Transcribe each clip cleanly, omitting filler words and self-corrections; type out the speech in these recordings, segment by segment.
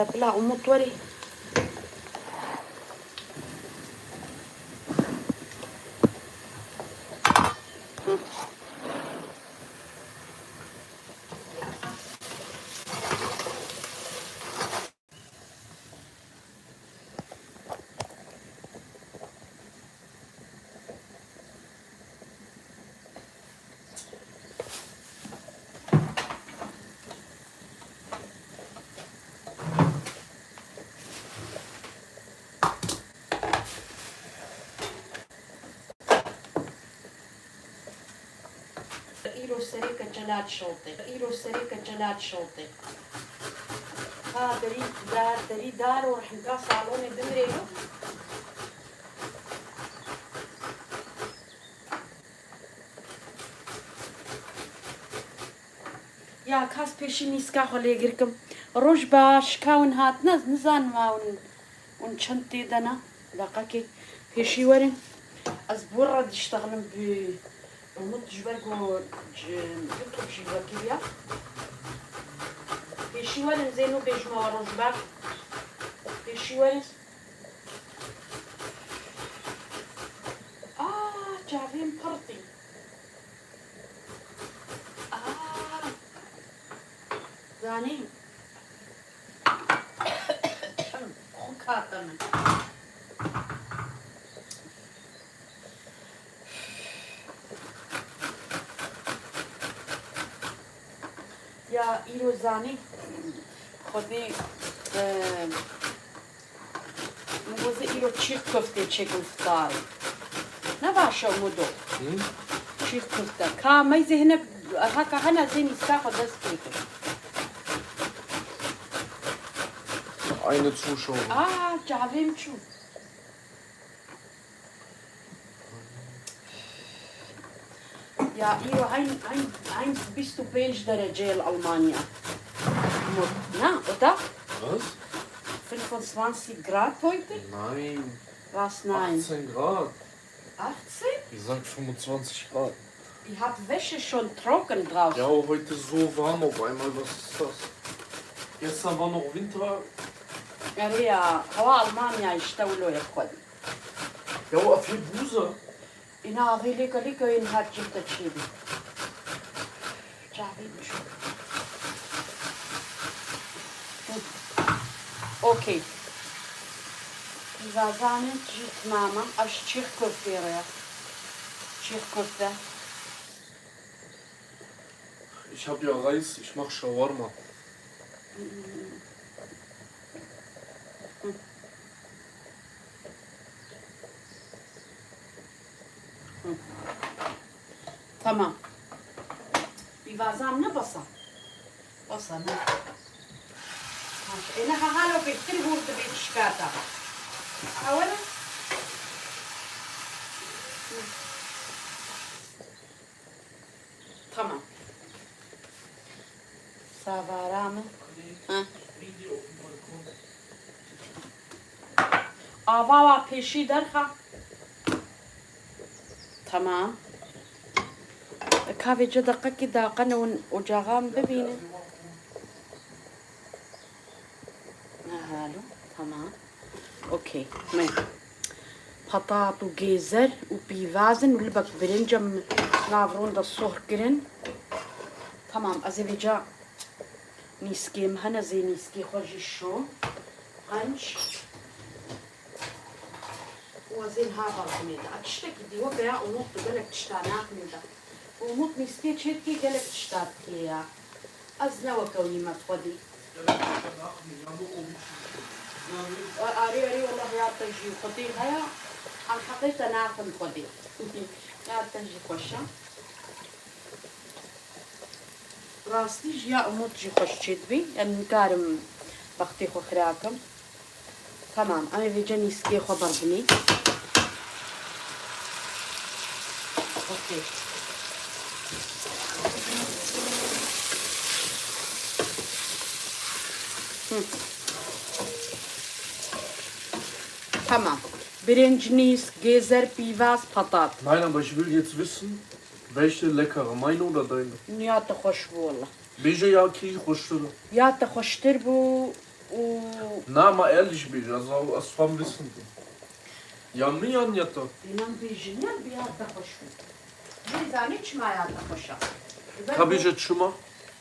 بلا ومطوري إيرو سريكة جلاد شوطي إيرو سريكة جلاد شوطي ها دري دار ورح نقاس صالوني دمريلو يا كاس بيشيني سكاخو ليجركم روش باش كاون هات نزان ما ونشنتي دنا دقاكي بيشي ورن أزبورة تشتغلن ب ومت جبركو يطلب شي بكيبيا بيشي ورن زينو بيجمع روش باش بيشي ورن جابين برطي زاني خكاتنا يا إيرو زاني خدي نوزي إيرو تشيك كفتة تشيك كفتة نباشا مدو تشيك كفتة كا يزي هنا هكا هنا زين يستاخد das Keke. Eine Zuschauer. جعبين شو يا إيرو هين bist du belge درجة ألمانيا na oder Was? 25 Grad heute Nein. was nein 18 Grad. 18 Ich sag 25 Grad. ich hab Wäsche schon trocken draußen Ja, heute so warm auf einmal. Was ist das? Gestern war noch Winter. يا هوا ألمانيا يشتغلوا يا أخواني Ja, viel Buße. إنا غيليك ليك ينهار جبت تشيبي جعبين شو أوكي إذا زانت جيت ماما أش تشيخ كفتة تشيخ كفتة Ich hab ja Reis, ich mach Shawarma. تمام بيفازام نبصا بصا نه إنها هالو بيتري هو تبي تشكاتا أولا تمام سافارامه ها آوا پیشی درخا تمام كافي جدقة كده قنون وجاغام ببينه هالو تمام اوكي مي بطاط وجزر وبيفازن ولبك برنجم نافرون دا الصهر كرن تمام ازبيجا نيسكي مهنا زي نيسكي خوجي شو غنش وزين هذا الحميد اتشتكي دي وقع ونط قالك تشتاناك من ده ونط نيسكي تشتكي قالك تشتاك يا ازنا وكوني ما تخدي أري والله يا تجي خدي هيا عن حقيقة نعرف خدي يا تجي خوشة راستي جيا أموت جي خوش تشدبي يعني كارم بختي خو خراكم تمام أنا في جاني سكي خبر بني أوكي Tamam. Birinci Gezer, Pivas, Patat. Nein, aber ich will jetzt wissen, welche leckere, meine oder deine? يا تخش والله. Welche ja ki خوشتره؟ يا تخشتر بو Na, mal ehrlich, Bija, so aus vom Wissen. Ja, mir an ja doch. اینم بیژنیان بیاد خوش بود. زنی چما یاد خوشه. Kabije Chuma?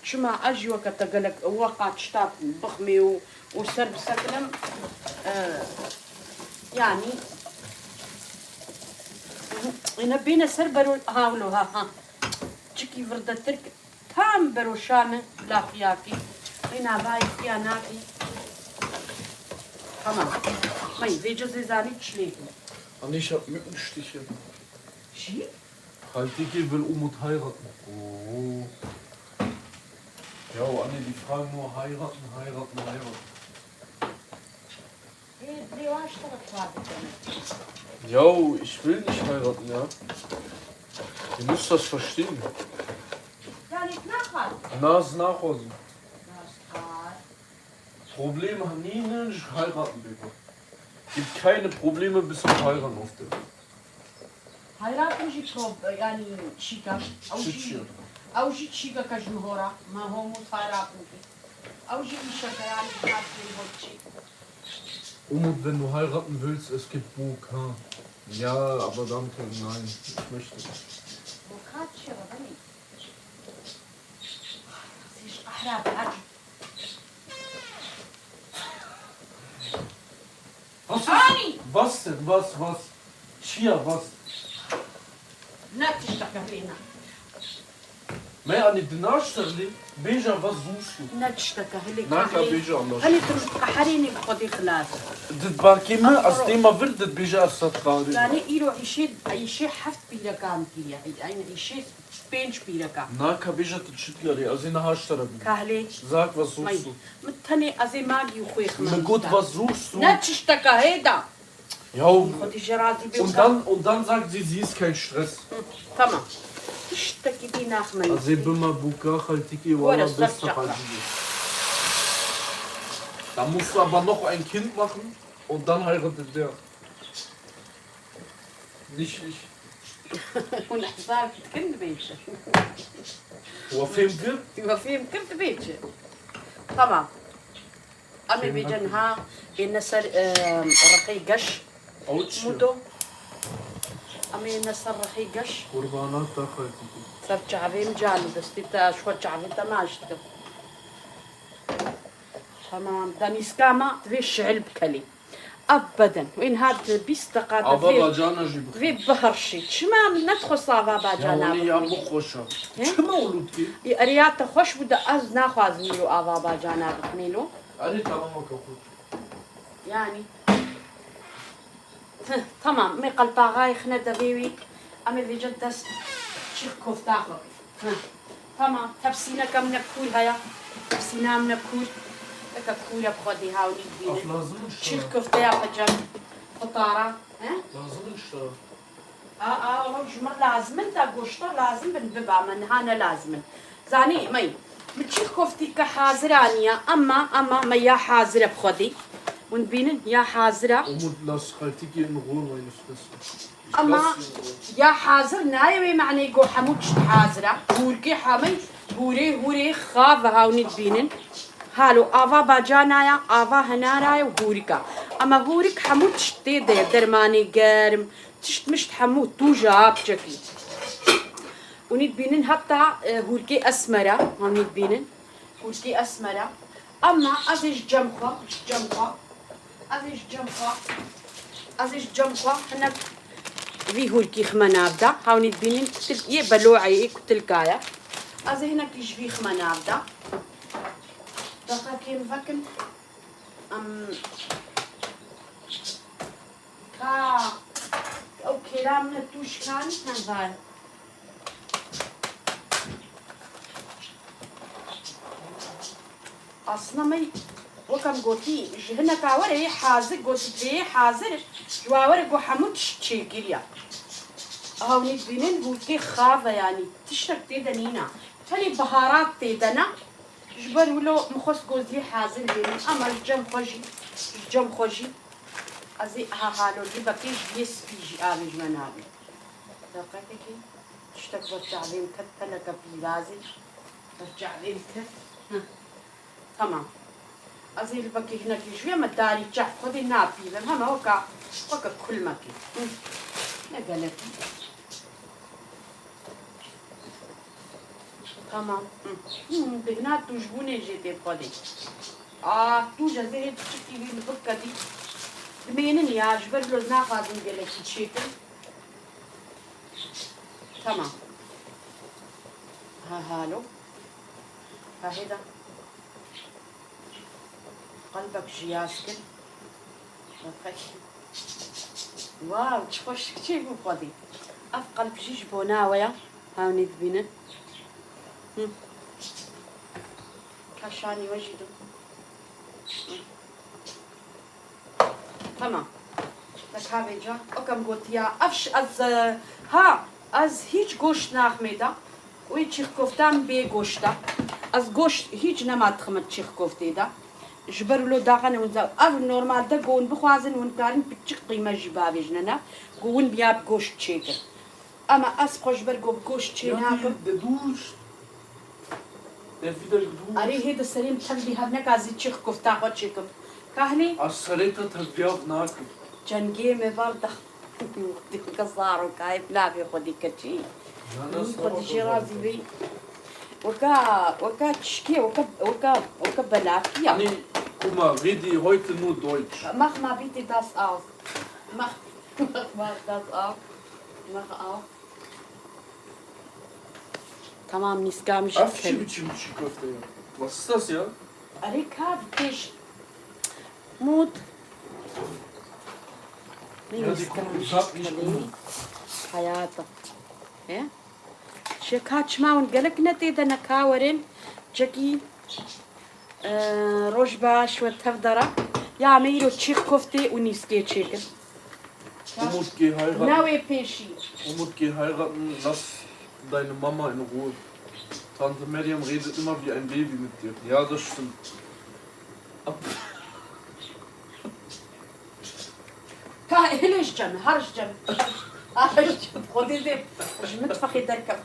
چما اجی وقت قالك وقت شتاب بخمي وسر بسكنم يعني انا بين سر برو هاولو ها تشكي فرد ترك تام برو شامه لا فياكي هنا باي فياناكي تمام ما يجي زاني تشليكي Anne, ich hab Mückenstiche. شي Halt, Dicke will Umut heiraten. Oh. Ja, Anne, die fragen nur heiraten, heiraten, heiraten. Jo, ich will nicht heiraten, ja. Ihr müsst das verstehen. Nas nachholen. Probleme haben nie nicht heiraten, bitte. Gibt keine Probleme bis zum Heiraten auf der Welt. هيراتن جي بروب يعني شيكا او جي شيكا كجمهورة ما هو مو هيراتن او جي شيكا يعني بتاعتي Umut, wenn du heiraten willst, es gibt Buk, ha? Ja, aber danke, nein, ich möchte nicht. Was denn? Was? Chia, was? لا تشتكى فينا Mehr an die Nachstelle, Beja, was suchst du? لا تشتكى هلك Naka Beja an هلي تحريني بخدي خلاص Das Barkime, als Thema wird das Beja Satradi. يعني إيرو يشي حفت بيركام كيا يعني يشي بينش بيركام Naka Beja, das Schüttler, also in der Nachstelle. كهلي Sag, was suchst du? متني أزماجي وخيخ Na gut, was suchst du? لا تشتكى هيدا Ja, خدي جرازي und dann sagt sie ist kein Stress. تمام تشتكي دي ناخمن Also bima buka haltiki wala besta Da musst du aber noch ein Kind machen und dann heiratet der. Nicht ich. ونحزار كنت بيتش هو فين كده؟ يبقى فيهم كنت بيتش تمام أمي بيجنها النسر رخي قش Autsch. مودو أمي النسر رخي قش قربانات da haltiki. صار شعبين جالو بس تتا شو شعبين تماشتك تمام دانيس كاما تبي الشعل بكلي أبدا وين هاد بيستقاد Aber bacana jibu. في بهرشي شما ندخل صافا Ya باجانا onu ya bu koşa. Kime olut ki? رياض خوش بده أز ناخذ ميلو آفا باجانا بخميلو Ali tamam o kaput. يعني تمام مي قلبا غاي خنا دبيوي أمي في جدس شيخ كفتاخو تمام تبسينا كم نكول هيا تبسينا من نكول لك كول بخدي هاولي Af بينا lazım شيخ işte. كفتا يا فجر فطارة Lazım işte. والله جمر لازم انت قشطة لازم بنببع من هانا لازم زاني مي بتشيخ كفتي كحاضرانية أما ما يا حاضرة بخدي ونبين يا حاضرة Umut lass haltiki in Ruhe meine Fresse. أما يا حاضر نايوي معني جو حموتش حاضرة هوركي حمي هوري خاف هاوني تبينن هالو آفا باجانايا آفا هنارايا وهوريكا أما هوريك حموتش تيدا درماني قارم تشت مشت حموت توجاب شكلي ونتبينن حتى هوركي أسمرة هون نتبينن هوركي أسمرة أما أزيج جمخة أزيج جمخة هناك في هوركي خمنابدا هاوني تبينين يبلوعي كتلكايا أزي هناك يجي خمنابدا دقا كيم فكن كا أو كلام نتوش كان هذا أصلا مي وكم قوتي هنا كاوري حاضر قوتي حاضر جواوري قو حمود شيكيريا هاوني بينين بوكي خافة يعني تشتك تيدنينا تالي بهارات تيدنا جبر ولو مخص قوزي حاضر بينين أما الجم خوجي أزي هالو دي بكيش بيس بيجي آبي جمنابي دقيقة تشتك برجعلين كتلك بيلازي برجعلين كت تمام Also ich wirklich nicht schwer mit da die Jack von den Napi, dann haben wir auch gar cool maki. Ja, gerne. Tamam. Bigna tujbune jete podi. Tu jaze çıkı bir bak kadi. Demenin ya jber loz na fazın gele çiçekin. Tamam. Ha halo. Ha heda. قلبك جياسكن واو تشوش كتير مفضي اف قلب جيج بوناويا هاوني دبينن كاشاني وجدو تمام لك هاوي جا اوكم قلت يا افش از ها از هیچ گوشت ناخمیدا وی چیخ کوفتم بی گوشتا از گوشت هیچ نماد خمت چیخ کوفتی دا جبرلو داغن ونزا اف نورمال دا قون بخوازن ونكارن بتشق قيمة جبابي جننا قون بياب قوش تشيكر اما اس خوش برقو بقوش تشيناكم der duscht. Der ist wieder geduscht. اري هيدا السليم تخلي هبنك ازي تشيخ كفتا خو تشيكم كهلي Assaretat hat wir auf Nacken. جنجي مبردة كصارو كايف نافي خدي كتشي خدي شي رازي بي وكا تشكي وكا بلاكيا Nee, guck mal, rede heute nur Deutsch. Mach mal bitte das auf. Mach mal das auf. Mach auf. Tamam niskam Afschi şeker. biçim çiğ köfte ya. Was ist das ya? Arika bitiş. Mut. Ja, die gucken, sag nicht gut. حياتك. إيه؟ شكاتش ماون قالك نتي ده نكاورين جاكي روش باش وتفدرة يا ميرو تشيخ كفتي ونيسكي تشيكن. Umut, geh heiraten. ناوي بيشي. Umut, geh heiraten. Lass deine Mama in Ruhe. Tante Miriam redet immer wie ein Baby mit dir. Ja, das stimmt. هلش جم هرش جم هرش جم خدي زي مش متفخي دركب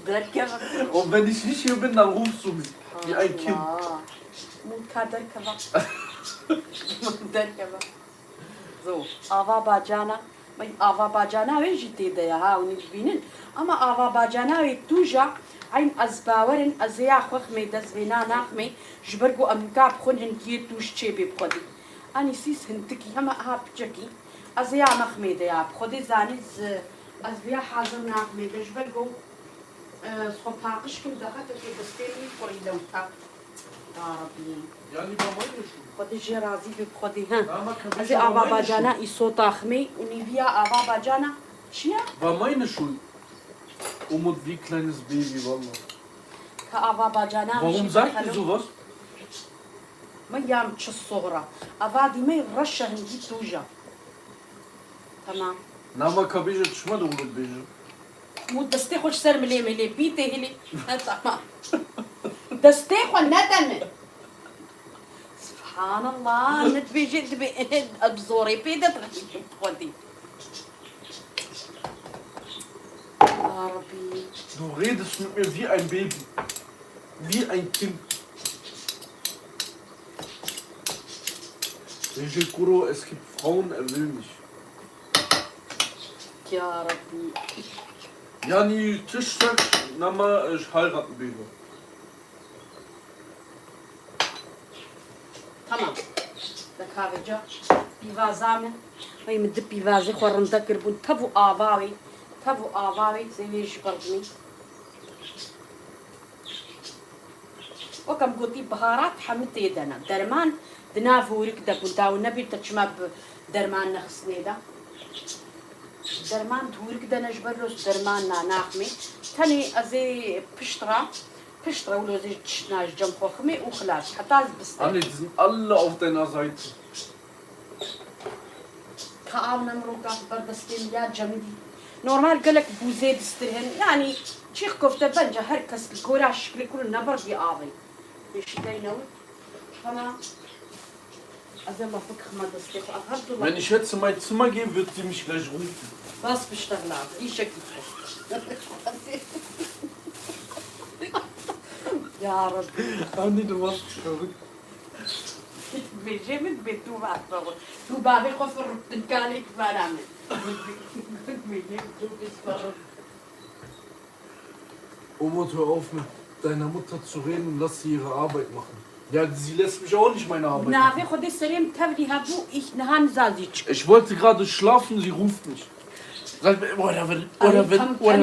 دركب Und wenn ich nicht hier bin, dann rufst du mich. Wie ein Kind. مو كدركب دركب زو آوا باجانا ما آوا باجانا وين جيتي ده ها ونجبينن أما آوا باجانا ويتوجا عين أزباورن أزيا خوخ مي دزبينا ناخمي جبرقو أمكاب خونن كي توش تشيبي بخدي أني سيس هنتكي هما ها بجكي أزيا مخمي ده يا بخدي زاني أزبيا حاضر ناخمي بجبرقو صباقش كم دخلت في بستيني قري لو تا ربي Ja, lieber meine Schuhe. خدي جي راضي بخدي ها Ja, man kann أزي آوا باجانا إيصوت أخمي ونبيا آوا باجانا شيا War meine Schuld. Umut wie kleines Baby, wallah. كآوا باجانا Warum sagt ihr sowas? ما يام تش الصغرى أفادي ما يرشة هنجي توجا تمام Nama kabije tschma da Umut beje. مو دستي خوش سر ملي بيتي هلي تمام دستي خو ندن سبحان الله نتبيجي بزوري بيدت خدي يا ربي Du redest mit mir wie ein Baby. Wie ein Kind. Kuro, es gibt Frauen, er will mich. يا ربي Yani Tischsack, Nama, ich heiraten will. تمام لك هذا جا بيفازامن وي مد بيفازي خورن ذكر بون تبو آواوي زي ويش بردني وكم قلتي بهارات حمتي دنا درمان دنا فورك دبون داو نبي تشمب درمان نخسني دا درمان دورك دنا جبرلوس درمان ناخمي تاني ازي بشترا ولو زي تشناج جنب فخمي وخلاص حتى بس Anne, die sind alle auf deiner Seite. كآونا مروكا بردستين يا جمدي نورمال قالك بوزيد استرهن يعني شيخ كفتة بنجا هركس الكورة شكل كل نبر في آضي ايش تينوي فما أزم أفك خمد استيخ أفهمت الله Wenn ich jetzt in mein Zimmer gehe, wird sie mich gleich rufen. باس بشتغل عاد ايش شكل يا ربي Anni, du warst verrückt. بيجي من بيت تو بعد تو بابي خفر تنكالك بنامي بيجي تو بيسفر Umut, hör auf mit deiner Mutter zu reden und lass sie ihre Arbeit machen. Ja, sie lässt mich auch nicht meine Arbeit نافي machen. خدي سليم تبدي هبو إيش نهان زازيتش Ich wollte gerade schlafen, sie ruft mich. Sagt mir, oder wenn. ورا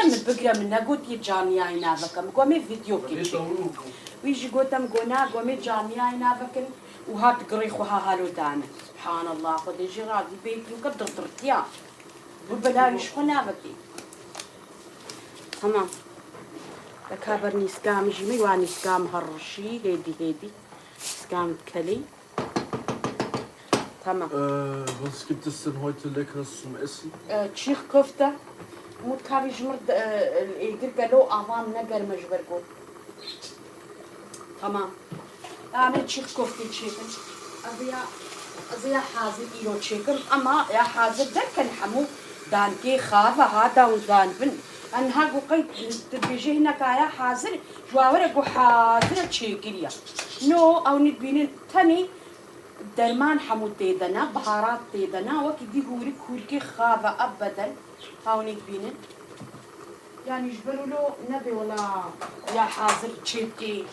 من بقرا من قلت يا جامعة نافكم قومي فيديو كيتش ويجي قوتم قونا قومي جامعة نافكن وهات قريخ وها هالو دانا سبحان الله خدي جي راضي بيتي وقدر ترتيا وبلاش خنافكي تمام لكابر نسكام جمي واني سكام هرشي هيدي سكام كلي تمام Was gibt es denn heute Leckeres zum Essen? تشيخ كفتة موت كافي جمرد القرقلو أعظام نقر مجبرقو تمام أعمل تشيخ كفتة تشيكن أزيا حازر إيرو تشيكن أما يا حازر ذاك حمو دانكي خافة هذا وزانبن أنها قوقيت تبيجي هناك يا حازر جواورة حازر تشيكريا نو أو نبين تاني درمان حمود تيدنا بهارات تيدنا وكدي هوريك خافة أبدا هاونيك بينن يعني جبروا له نبي ولا يا حاضر تشيكي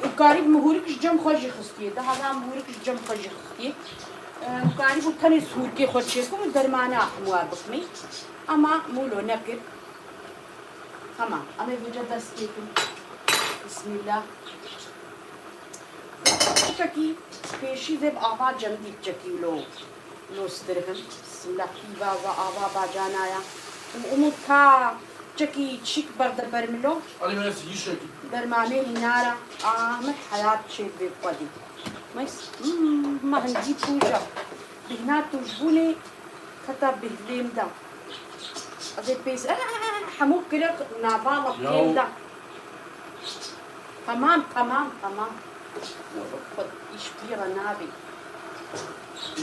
وقارب مهوريك جم خوجي خستي ده هذا مهوريك جم خوجي خستي وقارب وتاني سهوركي خوجيكم درمانا حموا بكمي أما مولو نكر تمام أنا بوجد دستيكم بسم الله چکی پیشی زب آوا جمدی چکی لو استرهم بسم الله کیبا و آوا باجانایا امود کا چکی چیک برد برملو Ali, wenn es hier schickt. درمانه نارا آمد حیات چه بقدی ماس ما هنجي توجا بهنا توجبوني كتب بهليم دا أزيد بيس حموك كده نابالة بهليم دا تمام Ich spüre Navi.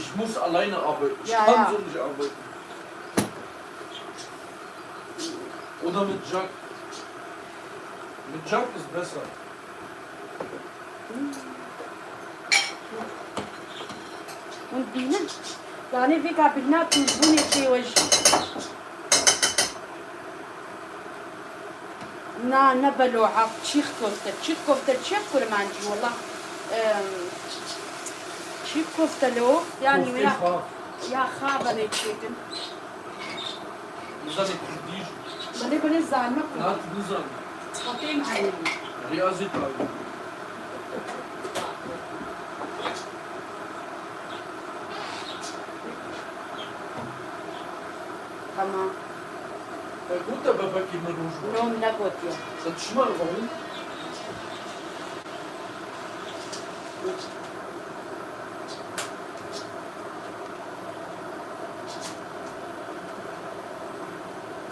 Ich muss alleine arbeiten. Ich Ja, kann ja. so nicht arbeiten. Oder mit Jack. Mit Jack ist besser. Und Bienen? يعني فيك بنات تجبوني في وجهي. نبلو عب تشيخ كفتة كل ما عندي والله تشيخ كفتة لو يعني يا خابة نتشيكن. Güzel ekleyici. بني زعمك. Hat güzel. خطيم عيني. Riyazet abi. تمام. Gut, aber bei Kinderrusch. نوم نقوت يا. Das schmal, warum?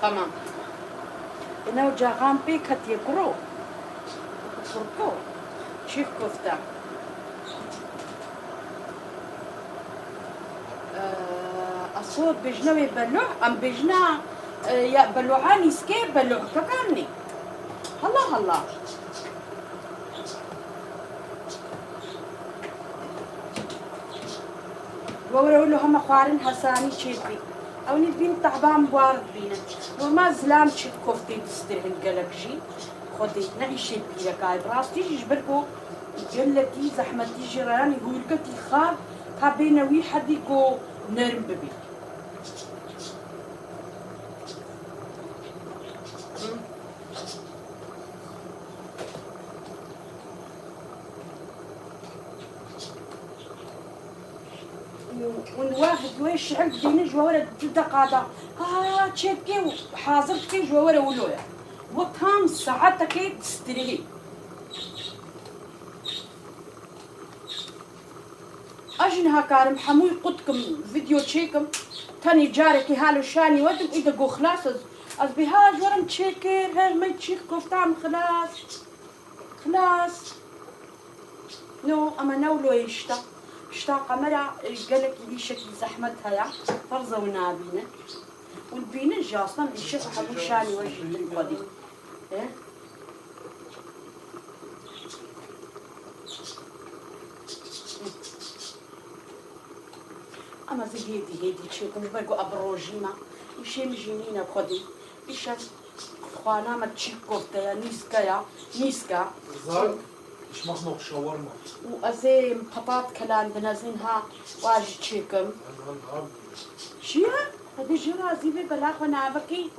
تمام. إنه جاغام بيك هتيقرو. فرقو. شيخ كفتة. الصوت بجنوي بلوع أم بجنا يا بلوعاني سكيب بلوع ككاني. هلا وورا له هم خوارن حساني شيفي او نبين تعبان بوارد بينا وما زلام شيف كفتي تسترهن قلقجي خدي نعيش بيا كاي براستي جبركو جلتي زحمتي جيراني هولكتي خاب كابينا وي حدي كو نرم ببي والواحد ويش عند ديني جوارة دقادة تشيكي حاضرتك جوارة ولويا وطام ساعتك تستريهي أجنها كارم حموي قدكم فيديو تشيكم تاني جارك هالو شاني ودم إذا قو خلاص أز بها جورم تشيكر هل ما تشيك كفتام خلاص نو أما نولو يشتا اشتاق مرة قالك لي شكل زحمتها يا فرزة ونابينة والبينة جاصلا الشيخ حبو شاني وجه القديم إيه هيدي تشيكم بقوا أبروجيما وشي مجينينا بخدي إيش خوانا ما تشيك كفتة يا نيسكا Sag, ich mach noch Shawarma. وأزيم بطاط كلان بنزينها واجي تشيكم Dann شيا هذي جرازي ببلاخ ونعبكي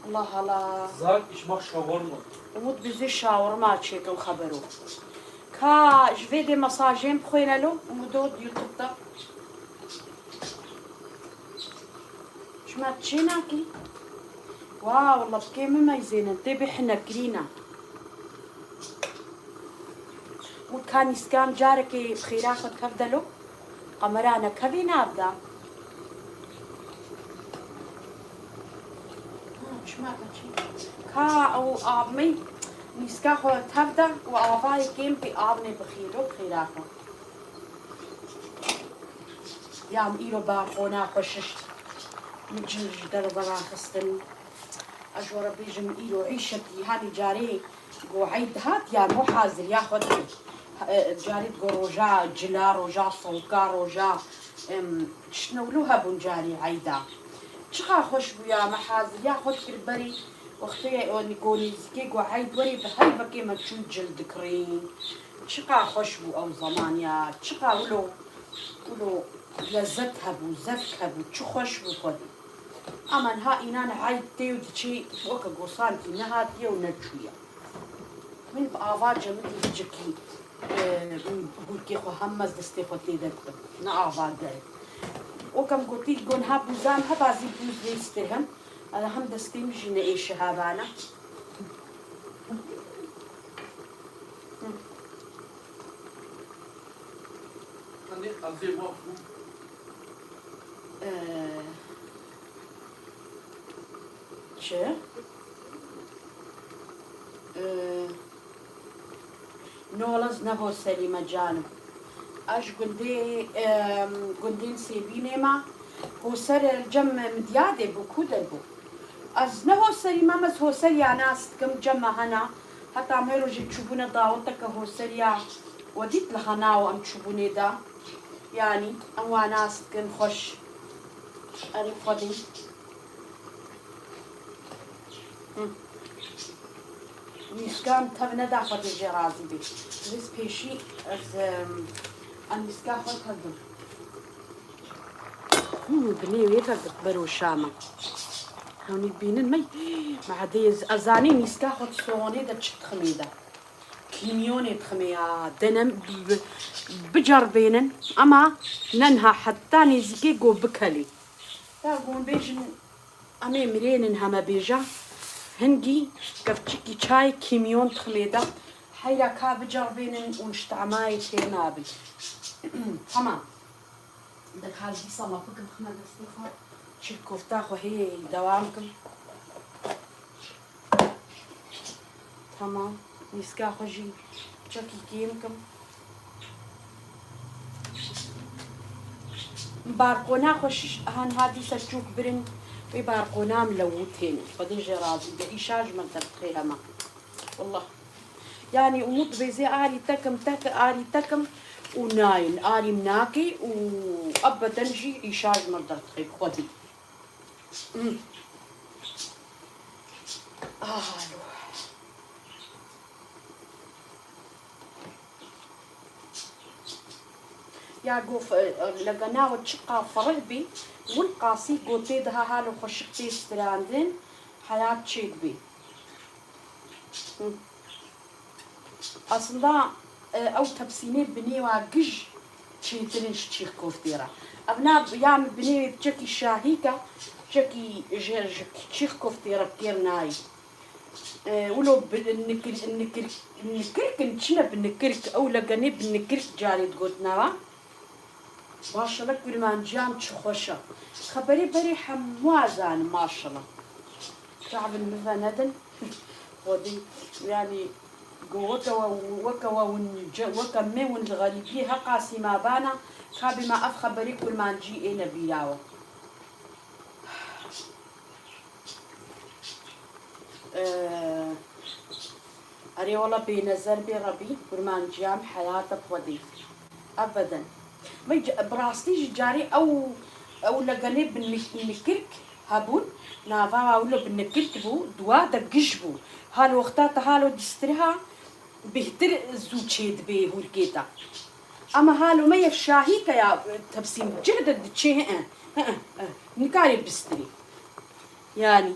الله الله Sag, ich mach Shawarma. ومد بزي شاورما تشيكم خبرو كا جفي دي مساجين بخوينا له ومدود يوتيوب شما تشيناكي واو والله بكي مميزين انتبه حنا كلينا وكان يسكام جاركي بخيراخد كفدلو قمرانا كبي نابدا شما تشي كا او آبمي نسكا خو تفدا وآفاي كيم بي آبني بخيرو بخيراخو يام إيرو باقونا خوششت مجنج دربا خستن أجورا بيجم إيرو عيشتي هاني جاري قو عيد هات يا مو حاضر ياخد جاري تقو روجا جلا روجا صوكا روجا شنولوها بون جاري عيدا شخا خوش بيا محاضر ياخد كربري وقتي نقولي زكي قو عيد وري بهاي بكي ما تشون جلد كريم شقا خوش بو أو زمان يا شقا ولو لذتها بو زفكها بو شو خوش بو خدي أما نها إنان عيد تيو دشي وكا قوصان كي نها تيو نجويا من بآفا جمدي جكي بقول كي خو همز دستي خدي دكتور نآفا داري وكم قلتي قون ها بوزان ها بازي بوز ليسترهم أنا هم دستي مجينا إيش هابانا چه؟ نولز نهو سليمة جانب اش قندين سيبيني ما هو سر الجم مديادة بو كودر بو از نهو سليمة مز هو سر يا ناس كم جمع هنا حتى عميرو جي تشوفونا داوتك هو سر يا وديت لخنا وام تشوفوني دا يعني أما ناس كن خوش أري خدي نسكام تبنا دا خدي جرازي بي بس بيشي از أن نسكا خد هدو بني ويفرد برو شامة هوني بينن مي مع ديز أزاني نسكا خد صوني دا تشت خميدا كيميوني تخميا دنم بجربينن أما ننها حتى نزكي قو بكلي تاقون بيجن أمي مرينن هما بيجا هنجي كفتشكي شاي كيميون تخميدا حيا كا بجربينن ونشتعماي تينابي تمام دك هالجي صلا فكم خمد استغفار شركو فتاخو هي دوامكم تمام نسكا خوجي تشكي كيمكم بارقونا خوش هان هادي سجوك برن في بارقونا ملوتين خدي جرازي بإيشاج من تبخيها ما والله يعني أموت بيزي آري تكم وناين آري مناكي وأبدا جي إيشاج من تبخيها خدي يا قوف لقناه وتشقى فرغبي والقاسي قوتي دها هالو خشقتي ستراندين حياة شيك بي أصلا أو تبسيني بني واقج شيترين شيخ كوفتيرا أبنا يعمل بني بجاكي شاهيكا جاكي شيخ كوفتيرا كيرناي ولو النكرك نتشنا بالنكرك أو لقني بالنكرك جاري تقولنا ما شاء الله كل ما نجام تشخوشة خبري بري حموازان ما شاء الله شعب المفندن ودي يعني قوة وكمي والغريبي هقاسي ما بانا خابي ما أفخبري كل ما نجي إنا بيلاوة أري والله بنظر بربي كل ما نجام حياتك ودي أبدا ما براستي جاري أولا قالي بالنكرك هابون نافا أولا بالنكرك بو دوا دقش بو هالو اختات هالو دسترها بهتر زوجيد به هولكيتا أما هالو ما يفشاهي كيا تبسيم جهد تشيه نكاري بستري يعني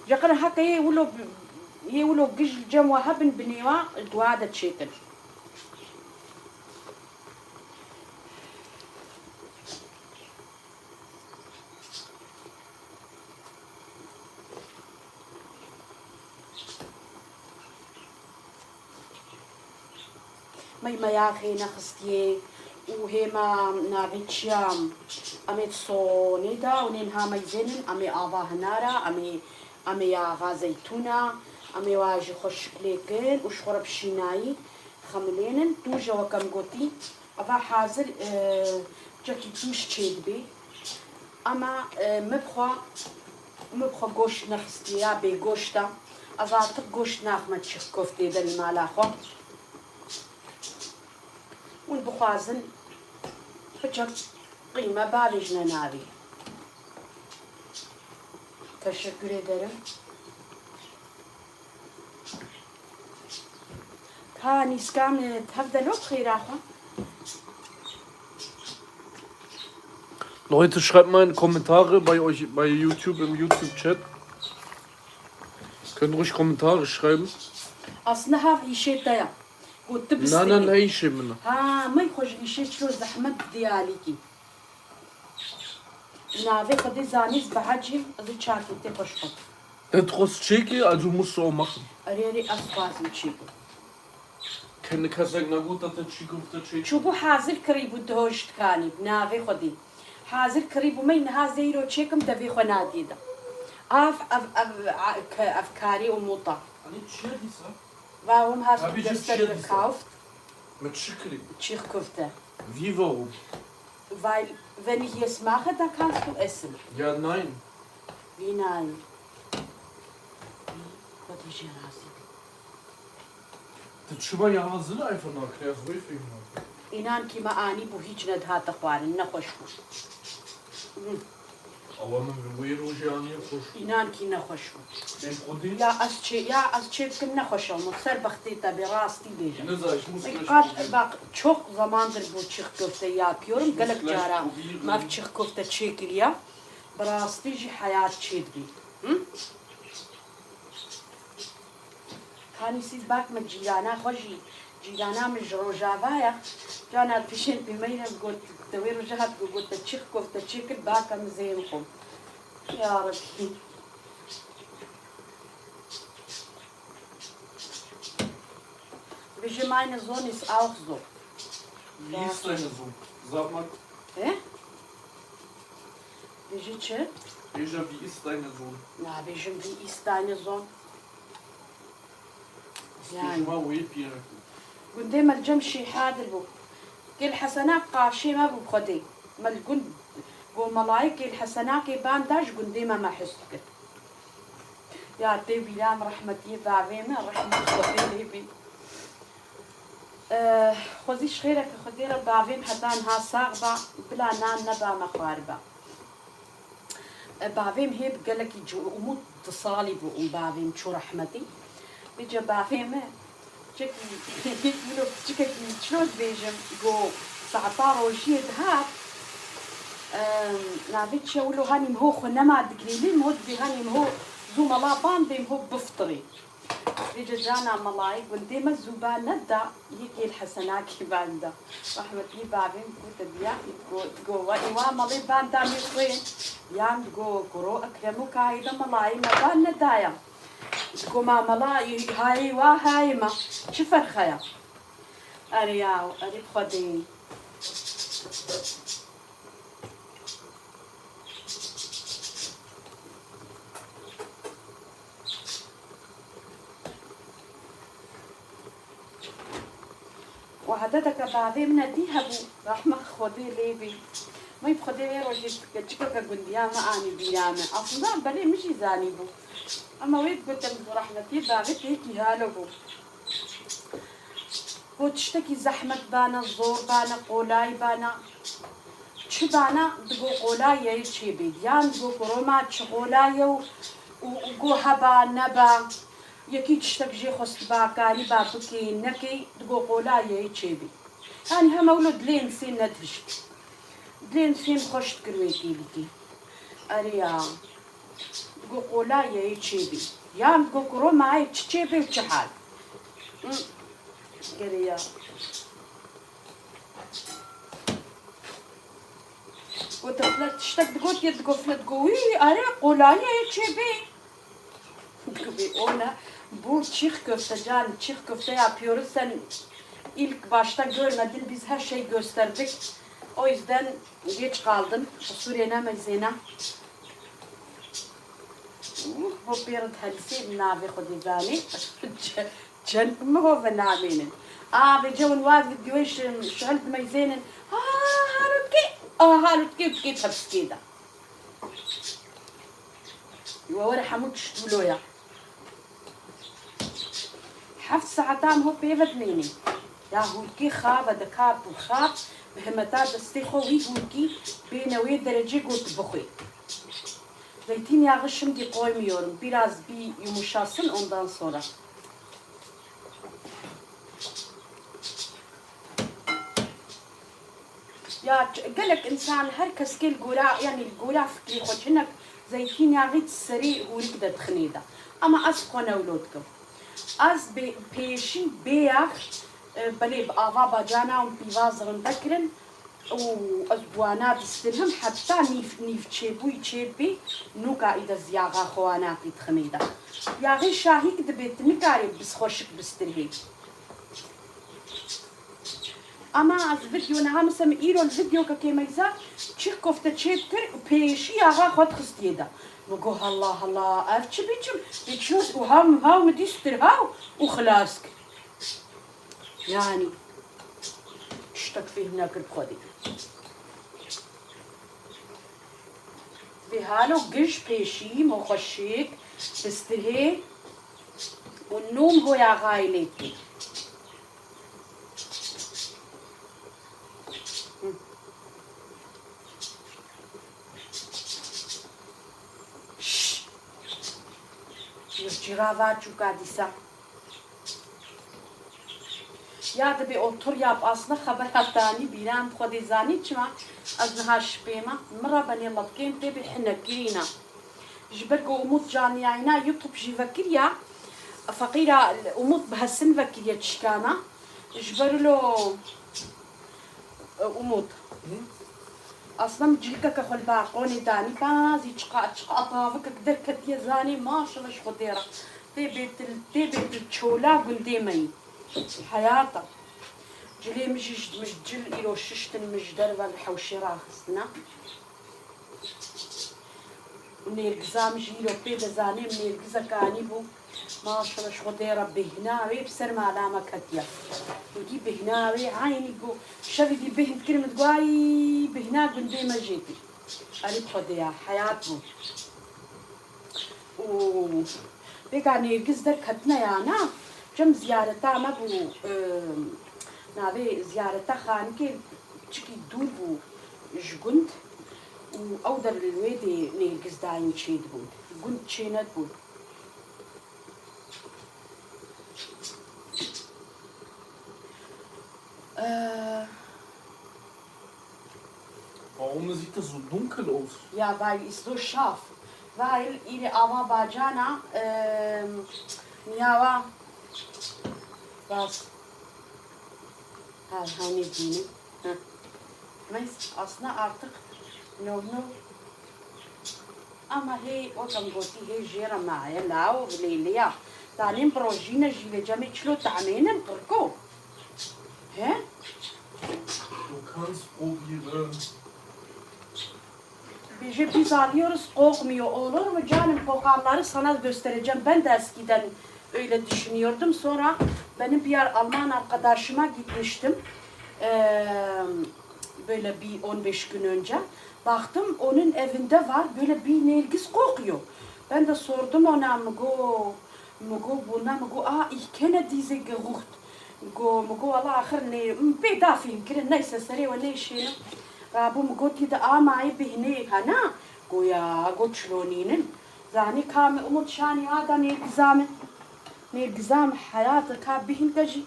جاكنا هكا يولو قش جموا هبن بنيوا دوا دا تشيكل ما ياخينا خستيه وهما نابيتشام أمي تصوني دا ونينها ميزنن أمي آبا هنارا أمي ياغا زيتونة أمي واجي خوش كليكن وشخرب شيناي خملينن توجا وكم قوتي أبا حازر جاكي توش تشيد بي أما مبخوا قوش نخستيا بي قوشتا أزارتك قوش ناخمة تشيخ كفتي دا المالاخو والبخازن بجك قيمة بالجنا ناري تشكر ederim. كان يسكام تفضلوا بخير أخوة. Leute, schreibt mal in Kommentare bei euch bei YouTube im YouTube-Chat. Könnt ruhig Kommentare schreiben. أصلها في شيء تايا. قلت بس. لا لا أي شيء منه. ما يخرج في شيء شلون زحمة دياليكي. نافي قدي زانيز بعجل أذو شاكي تخشط. Der Trostscheki, also musst du auch machen. أريري أصفاز مشيكو. Keine Kasek, na gut, dass der Chico auf der Chico. شوفوا حاضر قريب الدهوش كاني بنافي خدي. حاضر قريب ومين هازيرو تشيكم تبي خنادي ده. أفكاري وموطا. Warum hast du das denn gekauft? Mit Schickli. Tschirkofte. Wie, warum? Weil, wenn ich es mache, dann kannst du essen. Ja, nein. Wie nein? Gott, ich rasi. Das schon mal ja Sinn einfach nach, der ist häufig noch. Inan ki maani bu hiç ne dhat akhwarin na khosh. Aber man will ruhig ja nicht frisch. Inan ki na khosh. Den Protein? Ya az çekim na khosh ama ser baktita bi rasti beja. Ne sag ich muss gleich Bak çok zamandır bu çiğ köfte yapıyorum. Galak cara ma çiğ köfte çekil ya. براستی جی حیات چید بی کانی سید باک من جیرانا خوشی جیرانا من جروجاوایا جانا پیشین بیمیرم گوت دوی رجحت گوت چیخ گفت چیکل باکم زیم خم یا ربی Wie meine Sohn ist auch so. Wie ist deine Sohn? Sag mal. Beja, wie ist deine Sohn? Na, Beja, wie ist deine Sohn? يعني قدام الجمشي حادر بو كل حسناك قاشي ما بو بخدي مال قد قو ملايك الحسناك بان داش قدام ما حسك يا تبي لام رحمتي بعدين رحمة خدي بي خذيش خيرك خديرة بعدين حتى انها صاغبة بلا نان نبا مخاربة بعدين هيب قالك يجو أموت تصالي بو بعدين شو رحمتي بيجي بعدين چکی منو چکی شلون بیجم گو ساعتار وشيد هات نابيت شولو هاني مهو خنما دقليلين مهو بهاني مهو زو ملا باندي مهو بفطري بيجي جانا ملاي قلدي ما الزبان ندا يكي الحسناكي باندا رحمتي بابين قلت بيا قو ايوا مالي باندا ميطرين يام قو قرو اكرمو كايدا ملاي ما بان ندايا كما ملاي هاي وهاي ما شفر خيا أرياو أريب خدين وعددك بعضي من ديها بو رحمة خدي ليبي ما يبخدي غير وجيت كتشكك قنديا ما أني بيامة أصلا بلي مش يزاني بو أما ويد قلت له رحمتي بعدت هيك هالبو قلت اشتكي زحمة بانا الزور بانا قولاي بانا چدانا دگو قولایه چی بید یان دگو کروما چه قولایه و گو هبا نبا یکی تشتک جی خست با کاری با بکی نکی دگو قولایه چی بید يعني هم أولاد لين سين ندهشت لين سين خشت كرويكي بكي أريا تقو قولا يا تشيبي يام تقو كرو معي تشيبي وتشحال قريا وتفلت تشتك تقول يد قفلت قوي أريا قولا يا تشيبي تقولي أنا bu çiğ köfte can çiğ köfte yapıyoruz sen ilk başta görmedin biz her şeyi gösterdik o yüzden geç kaldın Suriye'ne mezena bu bir hadisi nabi khudizani can ما هو بنعمين بجو نواد فيديوش شغلت ميزين هالوتكي كيف تحبس كده وورا حمود شتولويا حفت ساعتان هو بيفت ميني يا هولكي خاب دكاب وخاب بهمتا دستيخو وي هولكي بينوي درجة قلت بخوي Zeytinyağı şimdi koymuyorum. Biraz bir yumuşasın ondan sonra. Ya قالك إنسان herkes كل جولا يعني الجولا فكري خد هناك زيتينياğı سريع وريك خنيدة. أما أسقنا ولودكم. از پیشی بیاخ بله آوا باجانا و پیوازرن بکرن و از بوانا بسترهم حتی نیف چیبوی چیبی نو قاعدة زیاغا خوانا قید خمیده یاغی شاهی که دبیت نکاری بس خوشک بسترهی اما از ویدیو نها مثلا ایرو الفيديو كيميزا چیخ کفته چیب کر و پیشی آغا خود خستیده وقول الله الله أفتش بيتشم بيتشوس وهم مديستر هاو وخلاصك يعني اشتك فيه هناك البخودي بهالو قش بيشي مخشيك بسترهي والنوم هو يا غايلتي Cirava çukadisa. Ya da bir otur yap aslında haber hattani bilen خديزاني çma aznaha şpema mra bani labkin tebi حنكينا جبركو اموت جانيانا يطب جي فكريا فقيرة اموت بهالسن فكريا تشكانا جبرلو اموت اصلا مجيكا كخل باقوني داني بازي تشقا طافك كدر كتيا زاني ما شاء الله شخديرة تبيت التشولا قنديمي حياته جلي مجل إلو ششت المجدر والحوشي راخصنا ونيرقزا مجيلو بيدا زاني منيرقزا كاني بو ما شاء الله شخديرة بهناوي بسر معلامة كتيا ودي بهناوي عيني قو شافي دي بهن كلمة قواي بهنا قنديمة جيتي أريد خديا حياته و بقى نيرقز در كتنا يانا جم زيارتا ما بو نابي زيارتا خانكي تشكي دور بو جگند و او در الويدي نيرقز داين تشيد بود گند تشينت بود Warum sieht das so dunkel aus? Ja, weil es so scharf. Weil ihre Amabajana Miawa was? Hani dini. Neyse aslında artık no ama hey o tam goti hey jera معايا لاو بليليا تعلم بروجينا جيلي جامي تشلو تعمين قرقو ها Du kannst probieren. Biz alıyoruz kokmuyor olur mu canım kokanları sana göstereceğim ben de eskiden öyle düşünüyordum sonra benim bir yer Alman arkadaşıma gitmiştim böyle bir 15 gün önce baktım onun evinde var böyle bir nergis kokuyor ben de sordum ona mugo buna mugo ich kenne diese Geruch mugo والله آخر ne bir daha film kire neyse seri ve ne işini رابوم قوتي دا معي بهني هنا قويا قوت شلونينن زاني كام أموت شاني هذا نير حياتك بهن تجي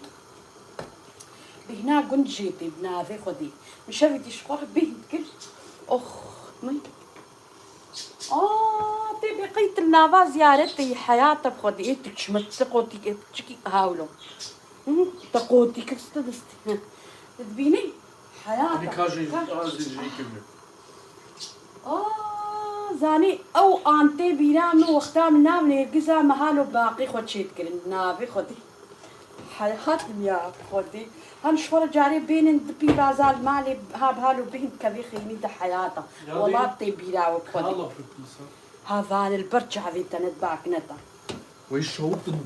بهنا قنت جيتي بنافي خدي مشافتي شخوح بهن كل أخ مي تبي قيت النافا زيارتي حياتك خدي إيه تكشمت تقوتي تشكي هاولو تقوتي كستدستي تبيني أنا حياتك كاجي زاني او انتي بينام وختام نام نرجزا محلو باقي خد شيت كرن نافي خدي حياتي يا خدي هنشفر جاري بين الدبي رازال مالي هالو بين كبي خيني ده حياته والله تبيرا وخدي هذا البرجع في تنت باكنتا ويشوطن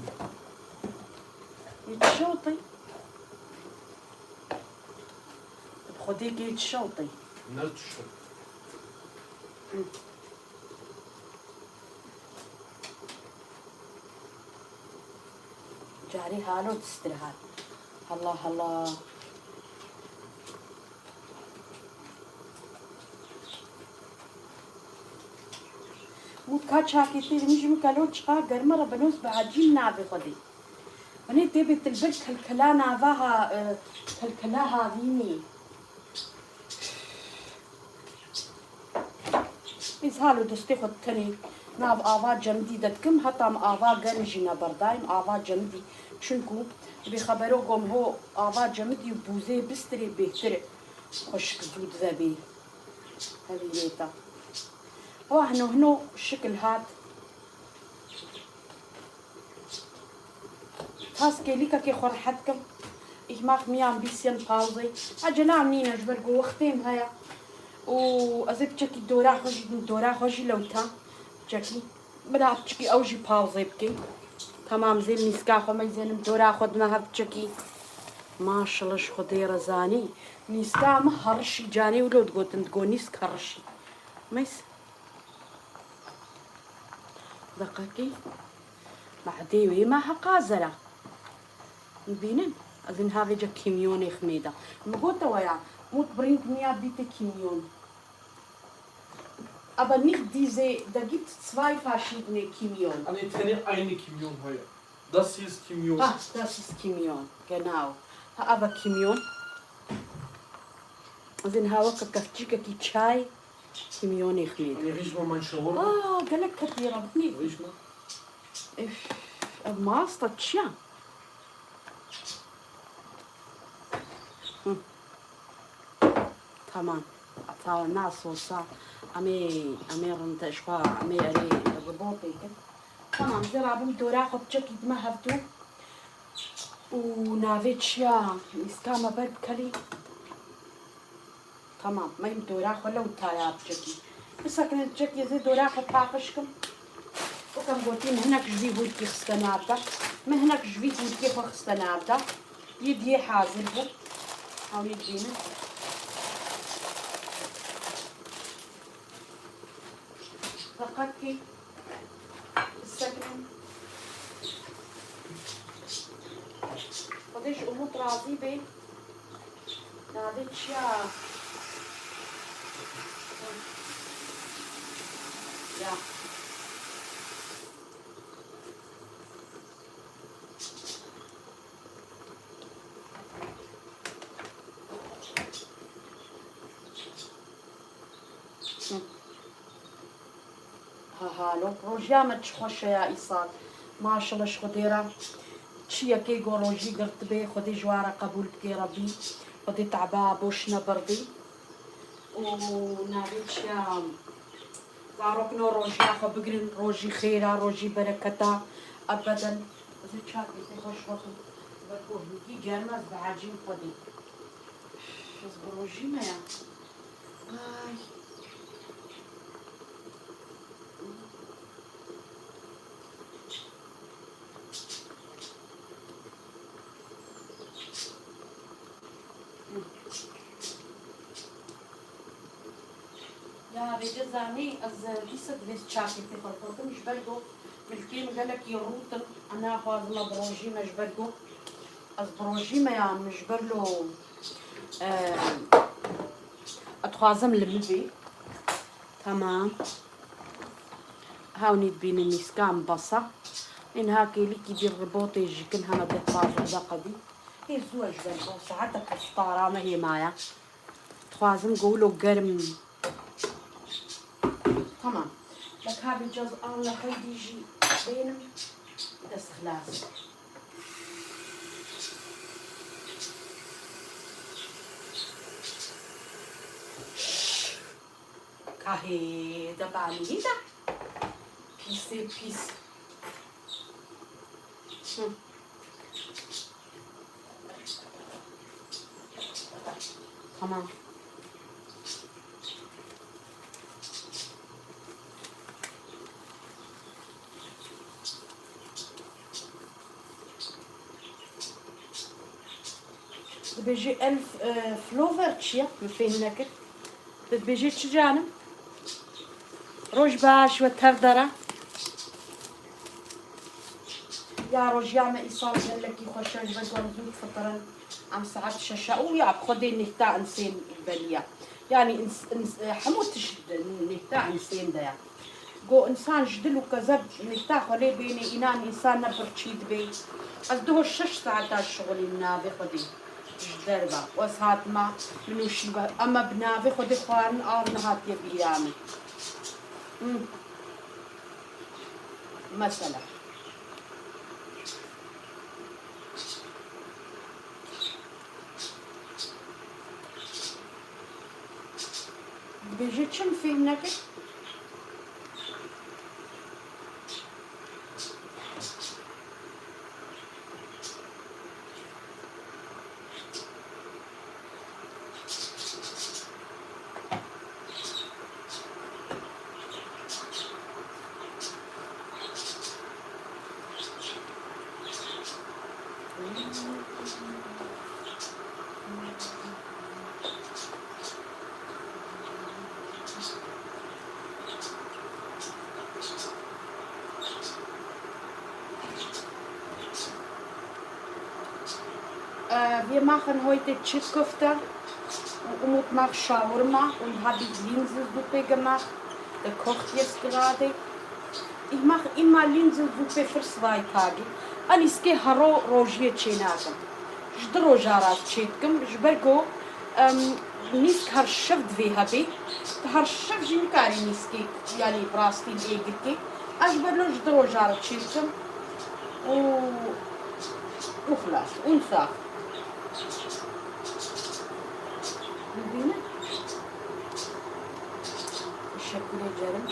يتشوطي خديك يتشوطي نرتشو جاري هالو تسترهال الله الله مو كاتشا كتير مش مكالو تشقا قرمرة بنوس بعجين نابي خدي أنا تبي تلبس هالكلا نافاها هالكلاها فيني إزهالو دستي خد تاني ناف آوا جمدي دتكم حتى ام آوا گرجينا بردايم آوا جمدي شنكو بخبرو قوم هو آوا جمدي بوزي بستري بهتري خوش كدود ذبي هذه ليتا هو هنو الشكل هاد تاس كيليكا كي خرحتكم ich mach mir ein bisschen Pause أجل عمنين أجبرقو وقتين هيا وأزيب تشكي دورا خوشي لو تا تشكي بدأ تشكي أوجي باوزي بكي تمام زين نسكاخو ما يزين دورا خد ما هب تشكي ما شاء الله شخدي رزاني نسكا ما هرشي جاني ولو تقول نسك هرشي ميس دقيقي بعدي ما حقازرة نبينن أذن هذا جا كيميون خميدة مقولت ويا موت برينت ميا بيت كيميون aber nicht diese, da gibt es zwei verschiedene Kimion. Ich kenne eine Kimion heuer. Das hier ist Kimion. Ah, das ist Kimion, genau. Aber Kimion, sind hawa kakafchika ki chai, Kimion ich nicht. Riech mal mein Shawarma. قالك كثير ابني. Riech mal. ما استطيع. تمام. أطلع الناس وصار. أمي رنت إشباع أمي أري ربوطي كده تمام زرابم دورا خد شكل ما هفتو ونافيتشيا إسكاما برد كلي تمام ما يم دورا خلو تايا بشكل بس كانت شكل زي دورا خد باقشكم وكم قلتي مهناك جوي بودكي خستنابتا مهناك جوي بودكي خستنابتا يدي حازر بو أو يدينا فقدتي السكن قديش أموت راضي بي ناديتش يا هالو روجيا ما تشخوش يا إيصال ما شاء الله شخديرة تشيا كي روجي قرت بي خدي جوارة قبول بكي ربي خدي تعبا بوشنا بردي ونابيتش يا زاروكنو روجيا خو بقرن روجي خيرا روجي بركتا أبدا زي شاكي تخش وطن بركوه بكي جرمز بعجين خدي بس بروجي ما يا يا رجال زاني از لسه درس شاكي في خلطة مش برضو بالكيم قالك يروطن أنا فاضلة بروجي مش برضو از بروجي ما يعني مش برلو اتخوازم لمبي تمام هاوني تبين ميسكام بصة إن هاكي لي كيدير ربوطي يجي كنها ما دفاز قدي هي زوج ذنبو ساعتك الفطارة ما هي معايا تخوازم قولوا قرم تمام لك هذا الجزء الله خيدي يجي بينهم بس خلاص كاهي دبالي هيدا بيسي بيس تمام بيجي 1000 فلوفر تشيا بفين نكت بيجي تشجانم روج باش وتهدرة يا روج يا ما إصاب لك يخشج بدور زوج فطرا عم ساعات شاشة ويا بخدي نهتا إنسان بليا يعني حموت نهتا إنسان ده جو إنسان جدل وكذب نهتا خلي بيني إنان إنسان نبر تشيد بي أزدوه الشش ساعات الشغل النابي خدي جدربا وساعات ما منو شيبا أما بنابي خدي خوان نهات يبي يعمل مثلا بيجي كم في هناك Wir machen heute Chips-Kofta und Umut macht Shawarma und habe ich Linsensuppe gemacht. Der kocht jetzt gerade. Ich mache immer Linsensuppe für 2 Tage. Aniske haro rojiye çenagam. Jdro jarat çetkim. Jbergo nisk har şevd ve habi. Har şev jinkari niski yani brastin egirki. Ajberlo jdro jarat çetkim. وخلاص ونساخ ببينه الشكل الجرم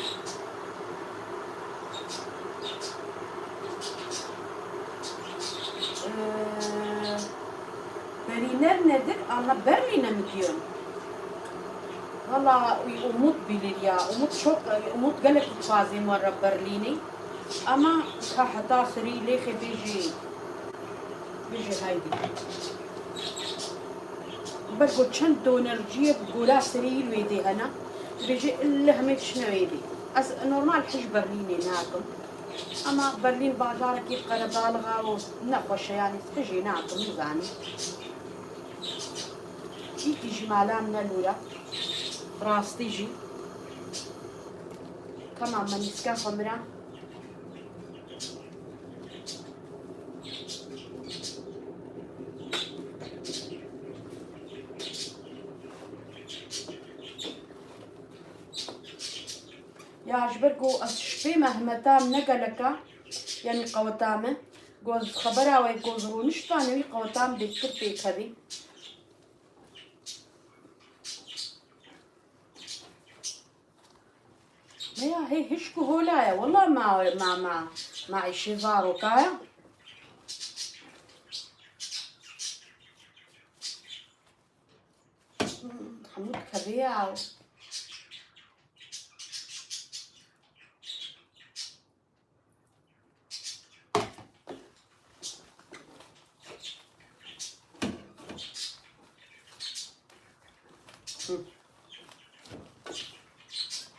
Berliner nedir? Ama Berlin'e mi diyorum? Valla Umut bilir ya. Umut قالك فازي مرة برليني أما كحتا سري ليخي بيجي هايدي بقول چند دونرجية بقولا سري الويدي هنا بيجي اللي هميت شنويدي نورمال حج برليني ناكم أما برلين بازارك يبقى بالغة ونقوش يعني تجي ناكم نزاني تيجي مالام نلولا راس تيجي كمان من يسكن خمرة يا عجبركو الشفي مهما تام نقلكا يعني قوتامه جوز خبرها ويجوزرو نشتاني قوتام بكتبي كذي يا هي هشكو هولايا والله ما عيشي زارو كايا حمود كبير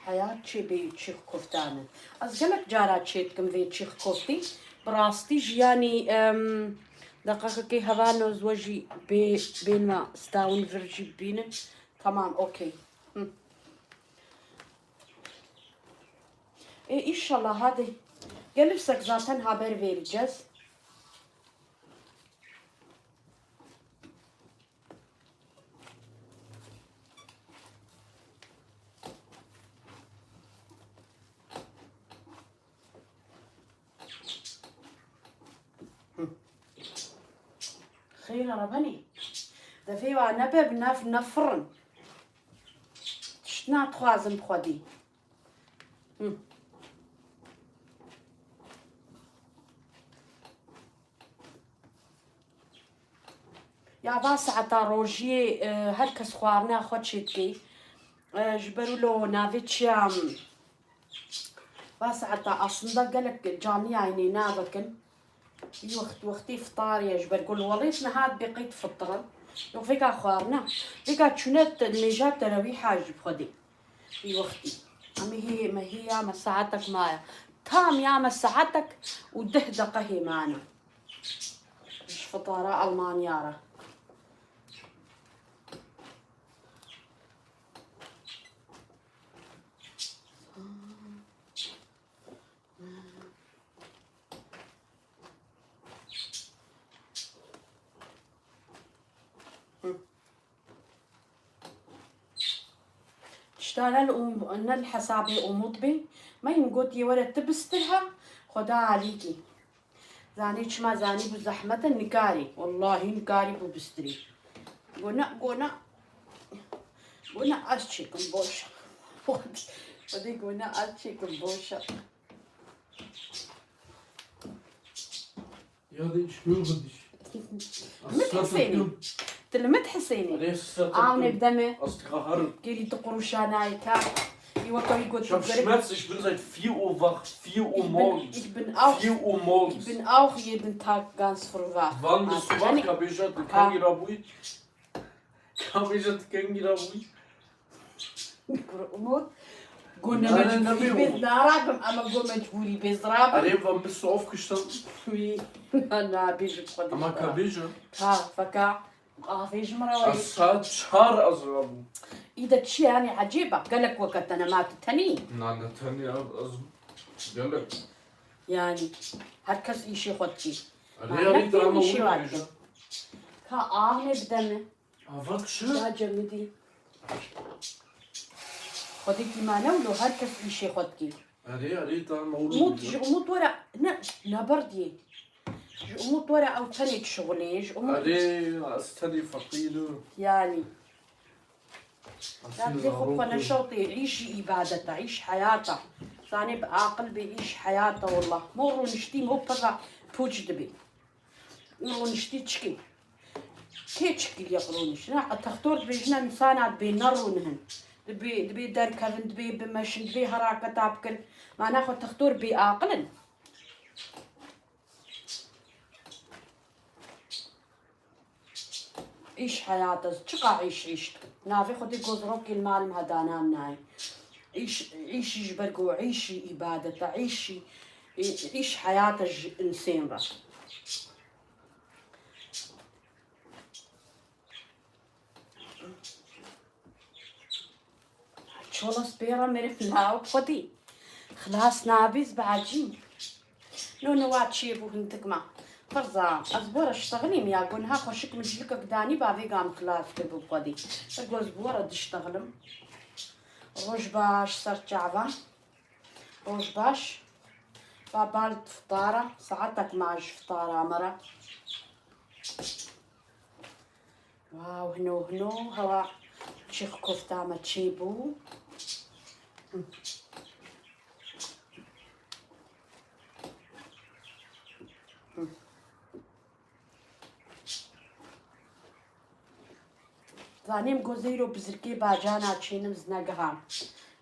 حياة شي بيتشيخ كفتانة أزقلك جارات شيتكم في تشيخ كفتي براستي جياني دقيقة كي هذانو زوجي بين ما ستاون فرجي بينن تمام أوكي inşallah hadi. Gelirsek zaten haber vereceğiz. خير ربني ده في نبى بنفرن شتنا تخوازم خودي يا باسعة روجي هركس خوارنا خوتشيتكي جبرو له نافيتشام باسعة أصلا قالك جاني عيني نابكن وقتي فطار يجبر قول والله هاد بقيت فطرا وفيك خوارنا فيك تشنت الميجات تراوي حاجة بخدي في وقتي أمي هي ما هي يا ساعتك معايا تام يا ساعتك وده دقة هي معنا مش فطارة ألمانيارة اشتغل ان الحسابي ومطبي ما ينقطي ولا تبستها خدا عليكي زانيش ما زاني بزحمة نكاري والله نكاري ببستري قونا أشيكم بوشة ودي قونا أشيكم بوشة Ja, ich höre dich. متحسيني تلمت حسيني عاوني بدمي Aus Grahar. كيري تقروشاناي كا Ich hab Schmerzen, ich bin seit 4 Uhr wach, 4 Uhr morgens. Ich bin auch 4 Uhr morgens. Ich bin auch jeden Tag ganz früh wach. Wann bist du wach, Kabishat? Kangirabui? Kabishat Kangirabui? قلنا مجبوري بزرابم أما قلنا مجبوري بزرابم. Adem, wann bist du aufgestanden? Oui. أنا بيجي بخدي. أما Kabishat? ها فكا. فيش مرة. Assad Char Azrabu. إذا تشي يعني عجيبة قال لك وقت أنا مات التاني. نعم تاني أزم. قال لك. يعني هركز إيشي خدتي. ريالي دراما وين؟ كا آهني بدمه. أفكش. لا جمدي. خدي كمان ولو هركز إيشي خدتي. ريالي دراما وين؟ موت ورا نبردي. موت ورا أو تاني شغليش. ري أستني فقير. يعني. لا تاخذ نشاطي عيشي عبادته عيش حياته ثاني بعقل بيعيش حياته والله مروا نشتي مو بقى بوجد بي مروا نشتي تشكي كي تشكي يقولونش نا تختار بيجنا انسانات بينرونهن دبي دار كفن دبي بمشن دبي هراكه تابكن ما ناخذ تختار بعقل عيش حياتك شقا عيش نافي خدي جوزروك المال مهدانا مناي عيش جبرقو عيشي عبادته عيش حياتك إنسان بس شولا سبيرا مرف لاو خدي خلاص نابيز بعجين لو نوات شيبو هنتك ما فرزا أزبورة اشتغليم يا قنها خوشك مجلك قداني بافي قام كلاس كبو قدي أقول أزبورة دشتغلم روش باش صرت جعبة روش باش بابالت فطارة ساعتك ماج فطارة مرة واو هنو هوا شيخ كفتة ما تشيبو زانیم گوزیرو بزرگی باجانا چینم زنگها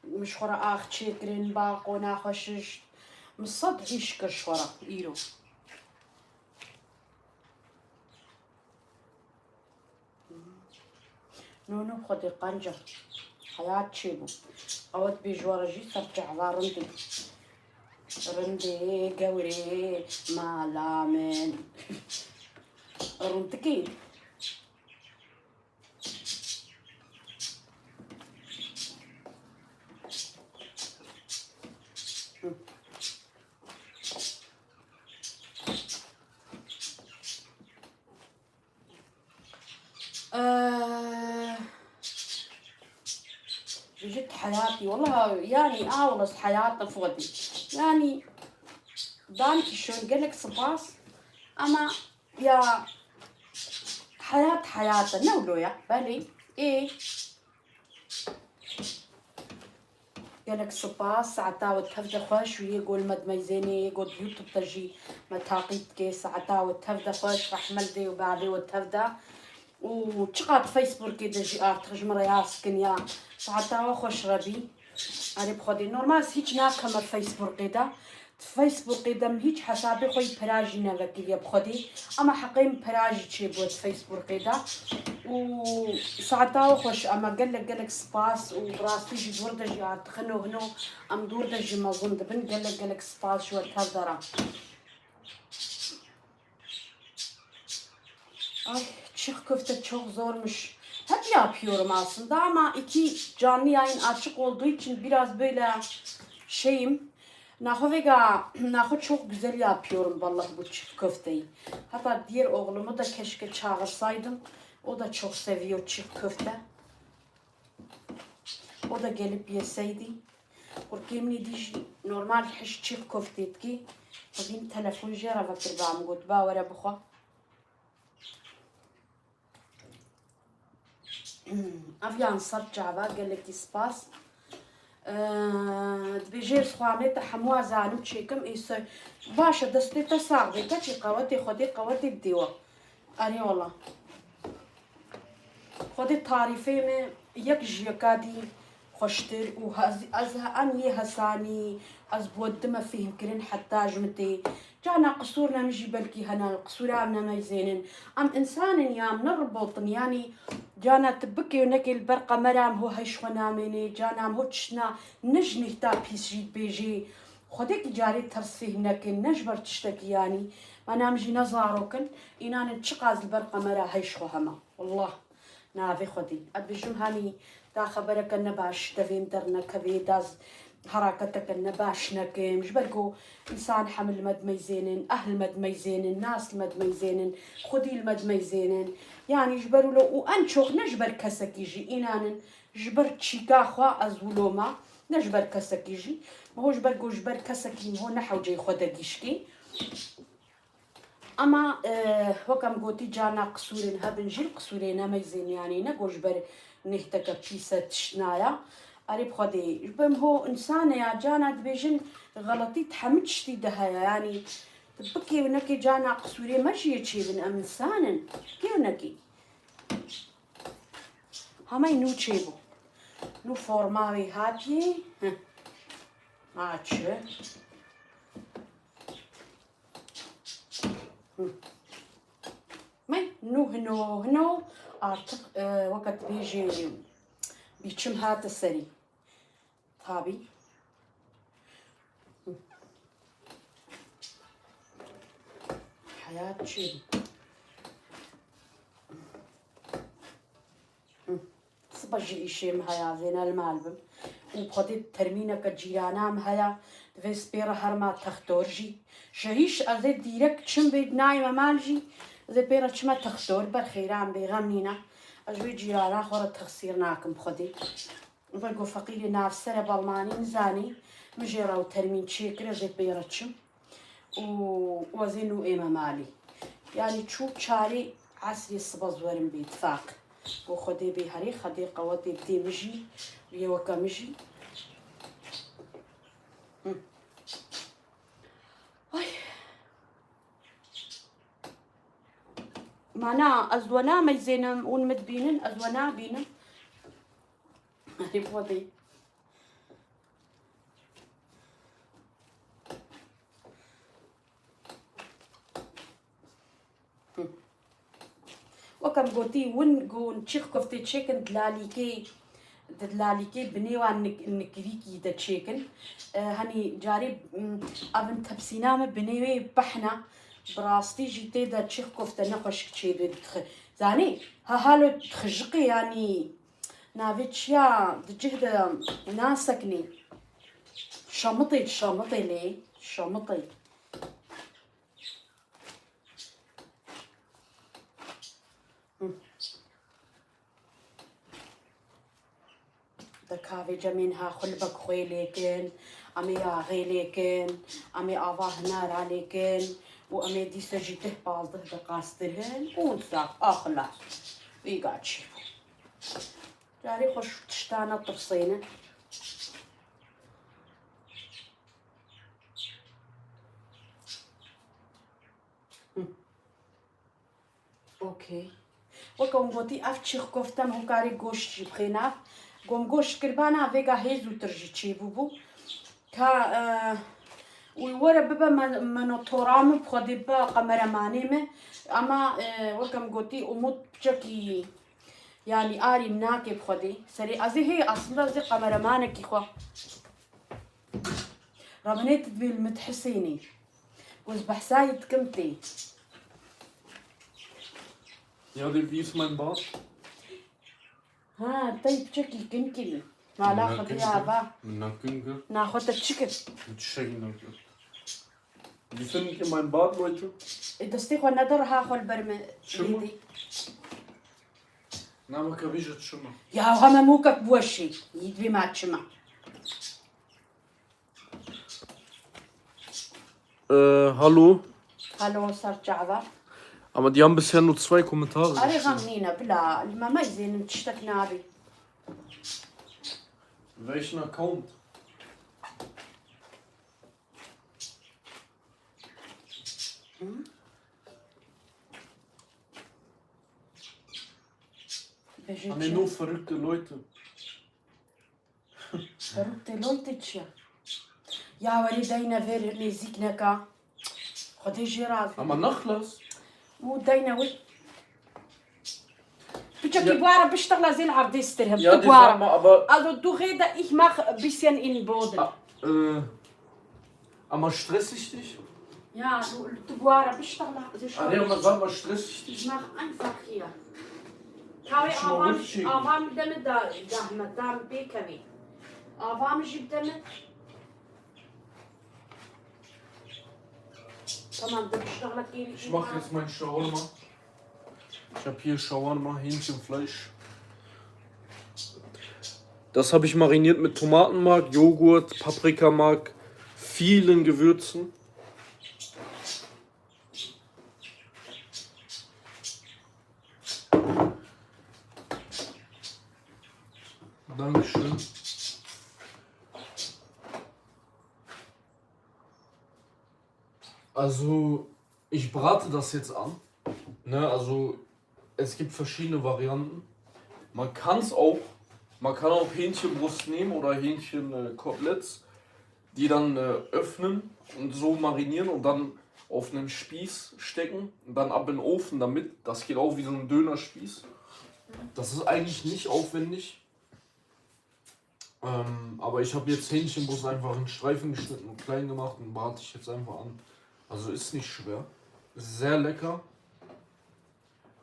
مش خورا آخ چیکرین باقو ناخوشش مصد عيش كشورة إيرو نونو بخدي قنجة حياة شيبو أود بيجوارة جي سرجع رندي قوري ما لامن رندكي حياتي والله يعني أولس حياتنا فودي يعني دانكي شون قالك سباس أما يا حياتنا نولو يا بالي إيه قالك سباس عتاوت تفدا خوش ويقول مد ميزاني يقول يوتيوب تجي متاقيت كيس عتاوت تفدا خوش رحمل دي وبعدي وتفدا وتشقات فيسبوك كده جي تخرج مرياس كنيا عتاو خوش ربي أنا بخدي نورمال هيك ناكم الفيسبوك كده فيسبوك كده هيك حسابي خوي براجي نبكي بخدي أما حقيم براجي شي بود فيسبوك كده وساعتها خوش أما قالك سباس وراسي جي دور دجي تخنو هنو أم دور دجي ما ظن دبن قالك سباس شو تهدرا Ay çiğ köfte çok zormuş. Hep yapıyorum aslında ama iki canlı yayın açık olduğu için biraz böyle şeyim. Naho çok güzel yapıyorum vallahi bu çiğ köfteyi. Hatta diğer oğlumu da keşke çağırsaydım. O da çok seviyor çiğ köfte. O da gelip yeseydi. Porque مني ديجي normal حش çiğ köftetki. Bugün telefon jera vakir bam gut ba wara bukha. أفيان صرت جعبا قال لك سباس دبيجير سخواني تحموا زانو تشيكم إيسو باشا دستي تساعدي كتشي قوتي خدي قوتي بديوة أني والله خدي تعريفي من يكجي كادي خشتر أن يهساني أزبود ما فيه كرين حتى جمتي جانا قصورنا مجي بلكي هنا قصورنا ما يزينن أم إنسان يام نربط يعني جانا تبكي ونكي البرقة مرام هو هيشونا مني جانا هوتشنا نجني تا بيسجي بيجي خديك جاري ترس فيه نكن نجبر تشتكي يعني ما نامجي نزاروكن إنان نتشقاز البرقة مرا هيشو هما والله نافي خدي أبيجم هاني تا خبرك النباش تفين درنا كبيداز حركتك النباش نكيم جبرقو إنسان حمل مد ميزينن أهل مد ميزينن ناس مد ميزينن خدي المد ميزينن يعني جبروا له وأنشوخ نجبر كسك يجي إنان جبر تشيكاخوا أزولوما نجبر كسك يجي ما هو جبر كسك هو نحو جاي خدا جيشكي أما وكم قوتي جانا قصورين هبنجيل قصورين ميزين يعني نقول جبر نهتك بيسة تشنايا قريب خدي جبم هو إنسان يا جانا دبيجن غلطي تحمتشتي دهايا يعني تبكي ونكي جانا قصوري ماشي يتشي بن أم إنسان كي ونكي هما ينو تشيبو نو فورماوي هاتي هاتشو ماي هنو artık وقت بيجي بيشم هات السري طابي حياة شيء صبجي إشي مهيا زين المالبم وبخدي ترمينة كجيرانا مهيا فيسبيرا هرما تختورجي شهيش أزي ديرك تشم بيد نايمة مالجي زي بيرا تشما تختور برخيران بيغمنينا أجوي جيرانا خورا تخسير ناكم بخدي وبلقو فقيري ناف سرا بالماني نزاني مجيرا وترمين تشيكرا زي بيرا تشم وزينو إيما مالي يعني تشوف شاري عسري الصباز ورم بيتفاق وخدي بهاري خدي قوتي بدي مجي ويوكا مجي معنا أزونا ميزينم ونمد بينن أزونا بينن هاي بودي وكم قوتي ونقون تشيخ كفتي تشيكن دلاليكي بنيوان نكريكي دا تشيكن هني جاري ابن تبسينام بنيوي بحنا براستي جيتي دا تشيخ كفتة نقش كتشي زاني هالو تخجقي يعني نافيتش يا دجهد ناسكني شمطي لي شمطي دكافي جمينها خلبك خويليكن أمي غيليكن أمي أباه نار عليكن وأمي دي سجيته بالده دقاسترهن ونساق أخلاص ويقعد شيفو جاري خوش تشتانا طرسينه اوكي وكم قوتي افتشخ كفتم هكاري گوشت بخينا قوم گوشت كربانا فيغا هيزو ترجي تشيبوبو كا وورا ببا منو تورامو بخدي با قمرماني مه اما وكم قوتي اموت بشكي يعني آري مناكي بخدي سري ازي هي اصلا زي قمرمانك يخوا رمنيت بالمتحسيني وز بحسايد كمتي Ja, wie ist mein Bart? ها طيب شكل كنكلي ما لا خذ يا با Nackenke. ناخذ الشكل Mit Schenken. Wie findet ihr mein Bart, Leute? دستي خو ندر هاخذ برم شمو؟ يدي Na, man kann wie schon mal. يا هم موكك بوشي يدوي ما تشمع Hallo. هلو صار جعبه Aber die haben bisher nur 2 Kommentare. اري geschrieben. غنينا بلا ما يزين تشتكنا بي Welchen Account? Ah, nee, nur verrückte Leute. فرقت لويتشيا يا ولدينا فير ميزيكنكا خدي جيراز Aber Nachlass? ودينا وي بتشكي بوارا بشتغل زي العرض يسترهم Ja, die sagen mal, aber. Also du rede, ich mache ein bisschen in den Boden. Aber stress ich dich? Ja, du Boara, بشتغل زي Ah, nee, aber sag mal, stress ich dich? Ich mache einfach hier. كاوي أوام دم دام دام بيكمي. أوام جيب دم. تمام ده بشتغل كيلي. Ich mache jetzt mein Shawarma. Ich habe hier Shawarma, Hähnchenfleisch. Das habe ich mariniert mit Tomatenmark, Joghurt, Paprikamark, vielen Gewürzen. Dankeschön. Also, ich brate das jetzt an. Ne, also, es gibt verschiedene Varianten. Man kann auch Hähnchenbrust nehmen oder Hähnchenkoteletts, die dann öffnen und so marinieren und dann auf einen Spieß stecken und dann ab in den Ofen damit. Das geht auch wie so ein Dönerspieß. Das ist eigentlich nicht aufwendig. Aber ich habe jetzt Hähnchenbrust einfach in Streifen geschnitten und klein gemacht und brate ich jetzt einfach an. Also ist nicht schwer. Ist sehr lecker.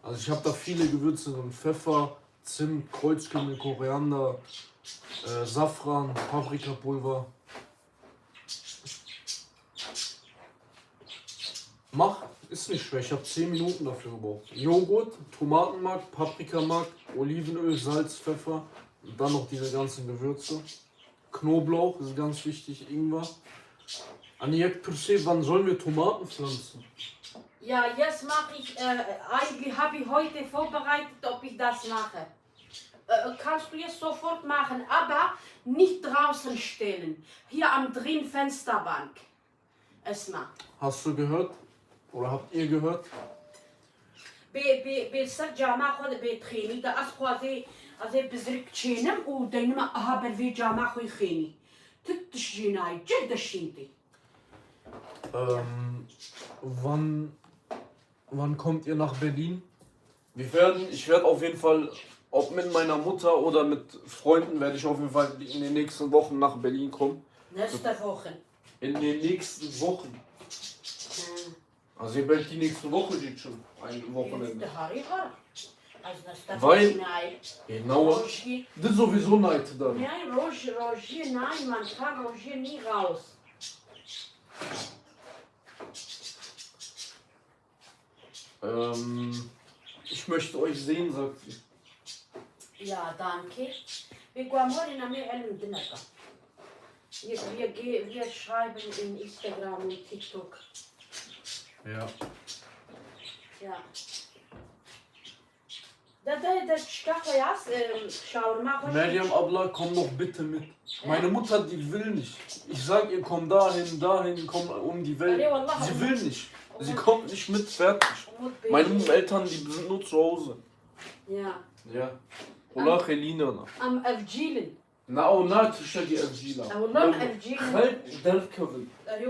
Also ich habe da viele Gewürze drin. Pfeffer, Zimt, Kreuzkümmel, Koriander, Safran, Paprikapulver. Ist nicht schwer. Ich habe 10 Minuten dafür gebraucht. Joghurt, Tomatenmark, Paprikamark, Olivenöl, Salz, Pfeffer und dann noch diese ganzen Gewürze. Knoblauch ist ganz wichtig, Ingwer. Aniek, wann sollen wir Tomaten pflanzen? Ja, jetzt mache ich, eigentlich habe ich heute vorbereitet, ob ich das mache. Kannst du jetzt sofort machen, aber nicht draußen stellen. Hier am drin Fensterbank. Erstmal. Hast du gehört? Oder habt ihr gehört? بالسجامة خذ بيتخيني ده أسخو زي بزرك تشينم ودينما أهابر في جامع خوي خيني تتشجيناي جهد الشينتي. Wann kommt ihr nach Berlin? Ich werde auf jeden Fall, ob mit meiner Mutter oder mit Freunden, werde ich auf jeden Fall in den nächsten Wochen nach Berlin kommen. Nächste Woche. In den nächsten Wochen. Also ihr werdet die nächste Woche geht schon ein Wochenende. Weil, genau, das ist sowieso Neid dann. Nein, Roger, nein, man kann Roger nie raus. Ich möchte euch sehen, sagt sie. Ja, danke. بيقوامورنا ما علم دنكا. Wir schreiben in Instagram und TikTok. Ja. Ja. Das Stachel, ja, Shawarma. Miriam Abla, komm doch bitte mit. Meine Mutter, die will nicht. Ich sag ihr, komm dahin, komm um die Welt. Sie will nicht. Sie kommt nicht mit, fertig. Meine Eltern, die sind nur zu Hause. Ja. Ja. Ola Helina. Am Avjilin. Na, تشتكي أفجيلا.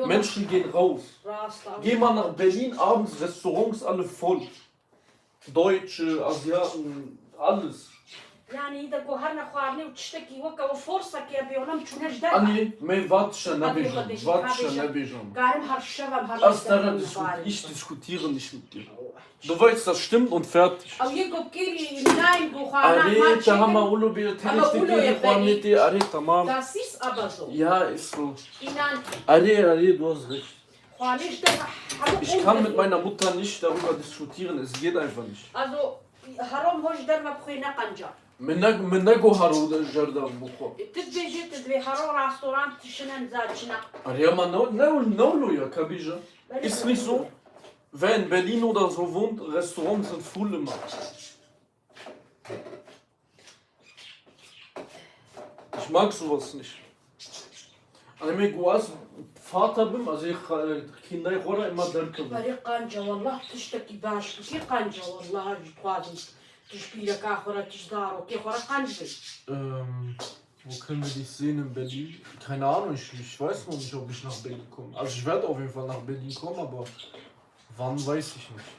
Menschen gehen raus. Geh mal nach Berlin abends, Restaurants alle voll. Deutsche, Asiaten, alles. يعني إذا قهرنا خوارني وتشتكي وكا وفرصك يا بي ونم تشونش دابا. Anni, me watschen Nebejam. قارم هالشباب Ich diskutiere nicht mit dir. Du weißt, das stimmt und fertig. أو يقب كيري ناين بوخانا Arrête, Hama Ulo Arrête, Arrête, tamam. Das ist aber so. Ja, ist so. Inan. Arrête, du hast recht. خوانيش دابا Ich kann mit meiner Mutter nicht darüber diskutieren, es geht einfach nicht. Also هروم هوش دابا بخوينا قنجر. من نجو هارو جردان بخو. تدبي جيت تدبي هرو رestaurant تشنن زاد شنا. Ariama no ja, Kabija. Ist nicht so. Wer in Berlin oder so wohnt, Restaurants sind full immer. Ich mag sowas nicht. أنا مقواس فاطر بم أزي كنا يخورا إما دركب. بري قنجة والله تشتكي باش كي قنجة والله جوادي تشبيلك آخرة تشدارو كي خورا قنجة. Wo können wir dich sehen in Berlin? Keine Ahnung, ich weiß noch nicht, ob ich nach Berlin komme. Also ich werde auf jeden Fall nach Berlin kommen, aber wann weiß ich nicht.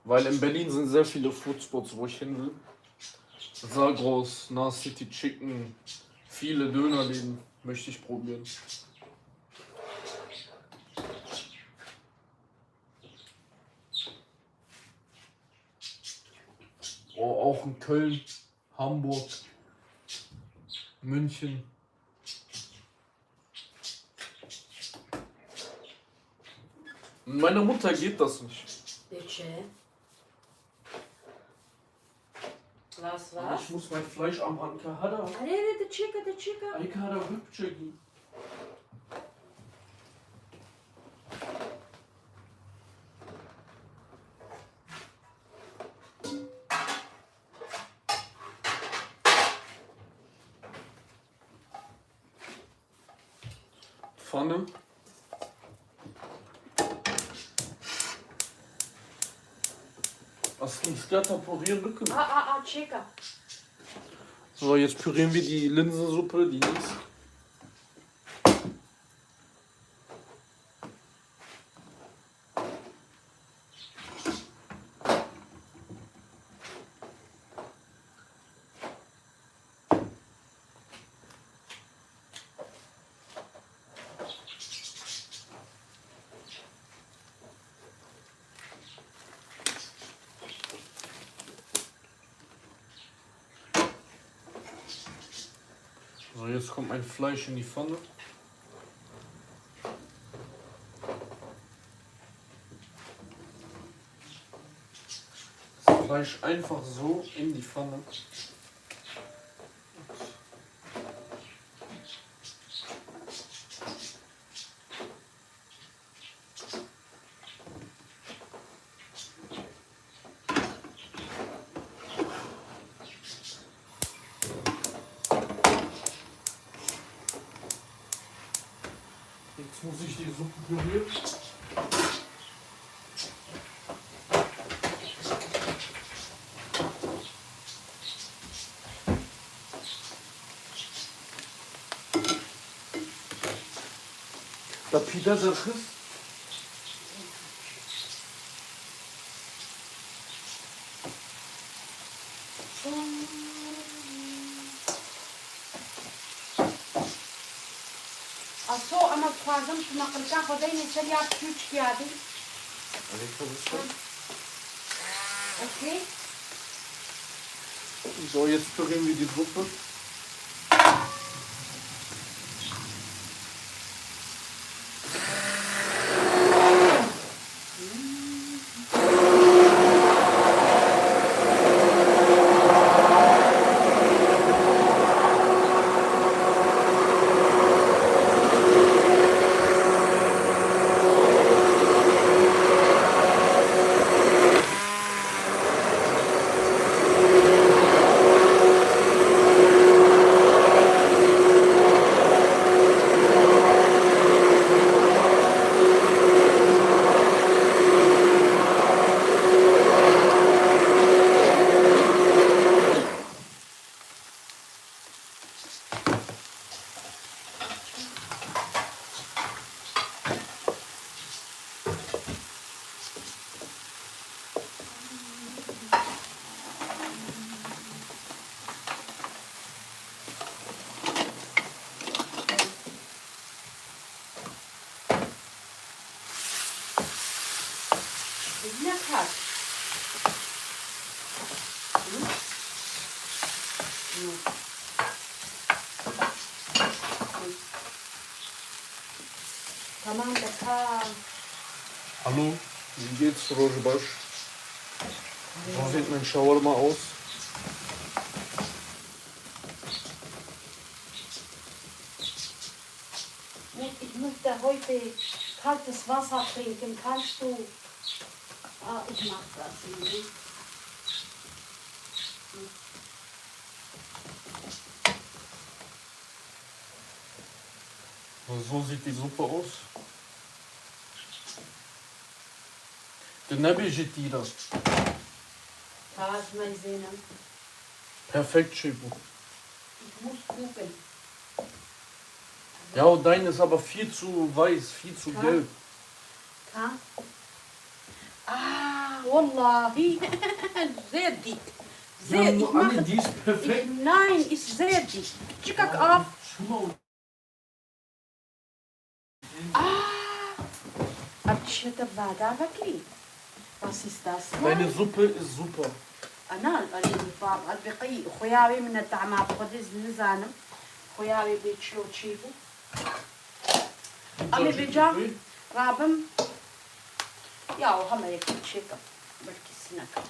Weil in Berlin sind sehr viele Foodspots, wo ich hin will. Zagros, Na City Chicken, viele Dönerläden möchte ich probieren. Oh, auch in Köln, Hamburg, München. Meiner Mutter geht das nicht. Was? Ich muss mein Fleisch am Ankahada. Der Chica. Ankahada Rübchegi. Pfanne. Was ist das? Pürieren Rücken. Chica. So, jetzt pürieren wir die Linsensuppe, die nächste. So, jetzt kommt mein Fleisch in die Pfanne. Das Fleisch einfach so in die Pfanne. Jetzt muss ich die Suppe pürieren. Da pide zırhız. Aso ama fazla mı nakılkan kodayın içeri yap küçük geldi. Okay. So, jetzt pürieren wir die Suppe. lecker. Tamam lecker. Hallo, wie geht's, Rojbash? So sieht mein Shawarma aus. Ich möchte heute kaltes Wasser trinken. Kannst du? Ah, ich mach das. Ne? So sieht die Suppe aus. Den Nabi Jitira. Das ist mein Sinn. Perfekt, Chibu. Ich muss gucken. Ja, und dein ist aber viel zu weiß, viel zu Ja. gelb. Ha? Ah, Wallahi. Sehr dick. Sehr, ich mache. die ist perfekt. Nein, ist sehr dick. Chickak auf. Abgeschnittene Wada wirklich. Was ist das? Deine Suppe ist super. أنا البقي خياوي من الطعمات خدز نزانم خياوي بيتشلو تشيبو أمي بيجا رابم يا وهم يكون شيكا بركي سنكا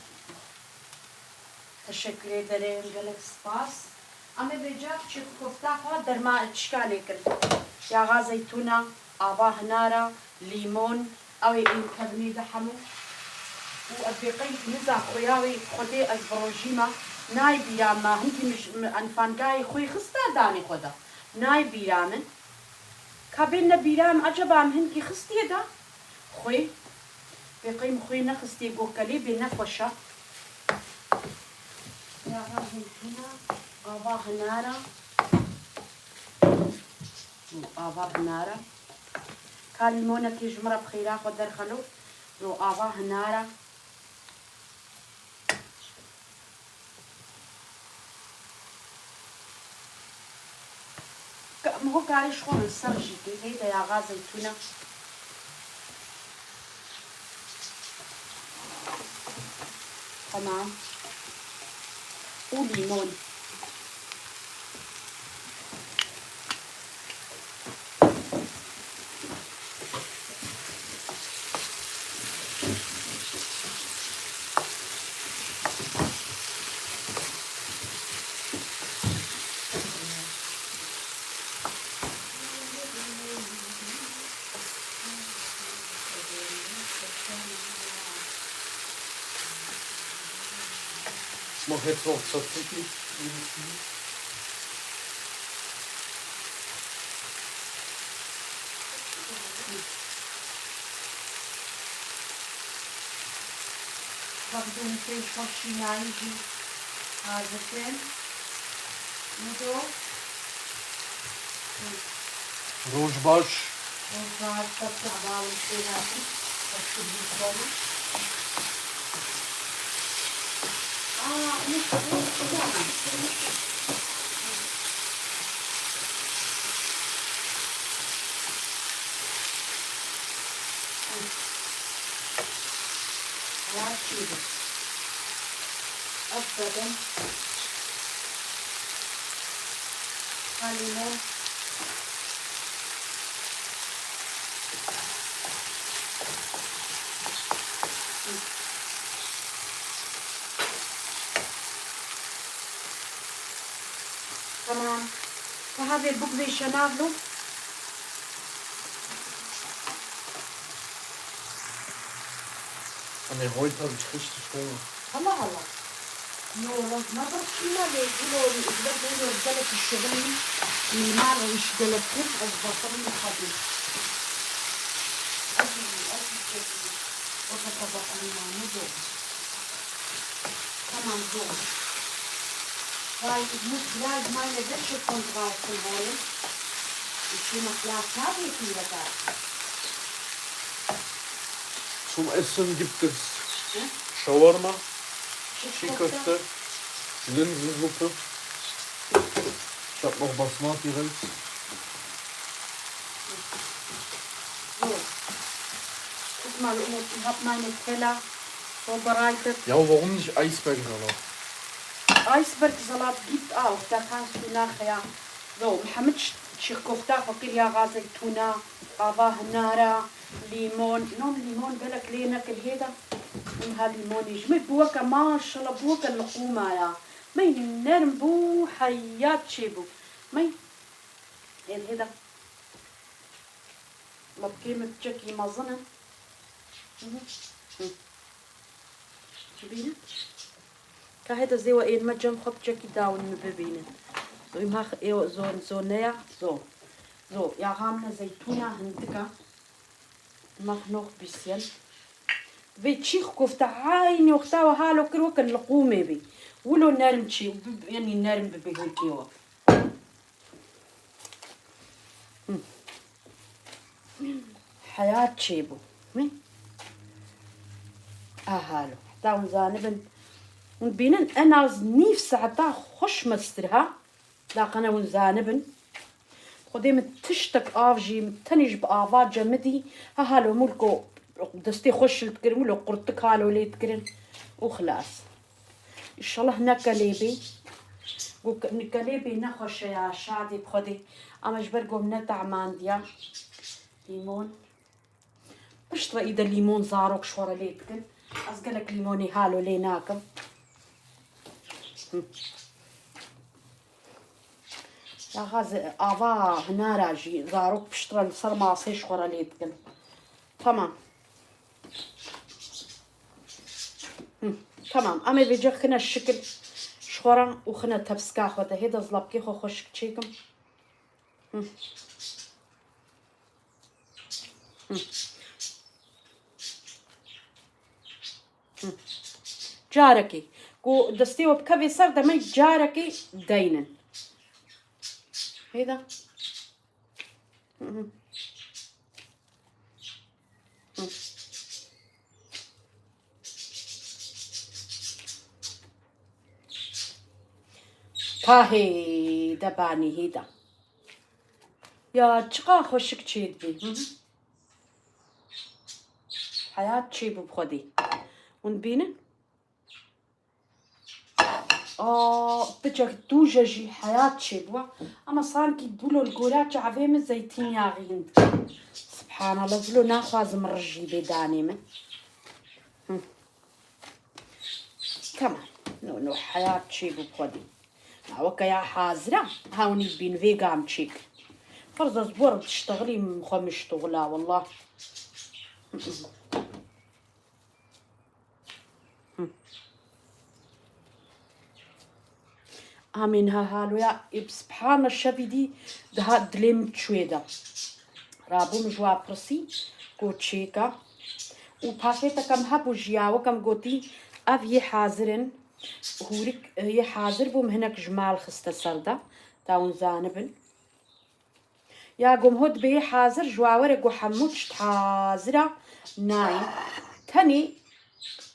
تشكر درين قالك سباس أمي بيجا تشيكو كفتاها درما تشكالي كرد يا غا زيتونة آبا هنارة ليمون أوي إن كدمي دحمو وأبقي نزا خوياوي خدي أزبروجيما ناي بيراما هنتي مش أنفانجاي خوي خستا داني خدا ناي بيرامن كابينا بيرام عجبام هنكي خستي دا خوي بقيم خوي نخستي قوكالي بنفوشا يا راجل هنا آبا هنارا آبا هنارا كالمونة كي جمرة بخيرا خدر خلو رو آبا هنارا هو قاعد يشغل السرجي كده يا غاز زيتونة تمام وليمون Ich mache jetzt noch Tzatziki. واخدين فيه شوشي نايجي هذا ندو Rojbash. وصار تطلع بالي فيها بس بالكم أبدا الليمون تمام وهذا البقلي شنابله Nee, heute habe ich richtig Hunger. هلا هلا نور ما برشينا بيقولوا يقدروا يبدلك الشغل من مرة يشتغلك كيف أصبحت من الخبيث أجي وتطبق لنا نزول تمام زول weil ich muss gleich meine Wäsche von draußen holen. Ich will noch Glas Kaffee wieder da. Zum Essen gibt es Shawarma, Chiköfte, Linsensuppe. Ich habe noch Basmati-Reis. So. Guck mal und ich habe meine Teller vorbereitet. Ja, warum nicht Eisbergsalat? Eisbergsalat gibt auch, da kannst du nachher so محمد شيخ فكر يا غازي تونة قابا هنارة ليمون نوم ليمون بالك ليه ناكل هيدا ونها ليمون يجمد بوكا ما شاء الله بوكا اللقومة يا مي نرم بو حيات شيبو مي هيدا لبكي متجكي ما ظنن جبينه كهذا زي وين ما جم خط جاكي داون مبينه so ich mache so näher so ja haben eine Zeytuna هندكا mach noch ein bisschen وتشيخ كفته عيني وقتها وهالو كروك اللقومه بي ولو نرم شي يعني نرم ببيكيو حياة شيبو هالو داون زانبن ونبينن انا نيف ساعتا خوش مسترها داقنا ونزانبن خديم تشتك افجي تنج بافات جمدي هالو ملكو دستي خوش تكرم لو قرطك هالو لي تكرن وخلاص ان شاء الله نكليبي نكليبي نخش يا شادي بخدي اما جبرقوم نتع مانديا ليمون بشطرة اذا ليمون زاروك شورا لي تكن اسقلك ليموني هالو لي ناكم يا غاز افا هنا راجي زاروك بشطرة صرماصي شورا لي تكن تمام تمام اما بيجي خنا الشكل شخورا وخنا تبسكا خودا هيدا زلابكي خو خوش تشيكم جاركي كو دستيو بكفي صار دمي جاركي دينن هيدا هاهي دباني هيدا يا تشقا خوشك تشيد بي حياة تشيبو بخدي ونبينن بجك دوججي حياة تشيبوا اما صانكي بولو القولات عفيم الزيتين يا غيند سبحان الله بلو ناخذ من رجي بداني من كمان نو حياة تشيبو بخدي وكا يا حازرة هاوني بين فيغام تشيك فرض زبور بتشتغلي مخمش شغلة والله آمينها هالو يا سبحان الشبيدي ده دلم شويدا رابو مجوا برسي كوتشيكا وباكيتا كم هابو جياو كم قوتي أفي حاضرن هوريك هي حاضر بوم هناك جمال خستا سردا تاون زانبن يا قوم هود بي حاضر جواورك وحموش حاضرة ناين تاني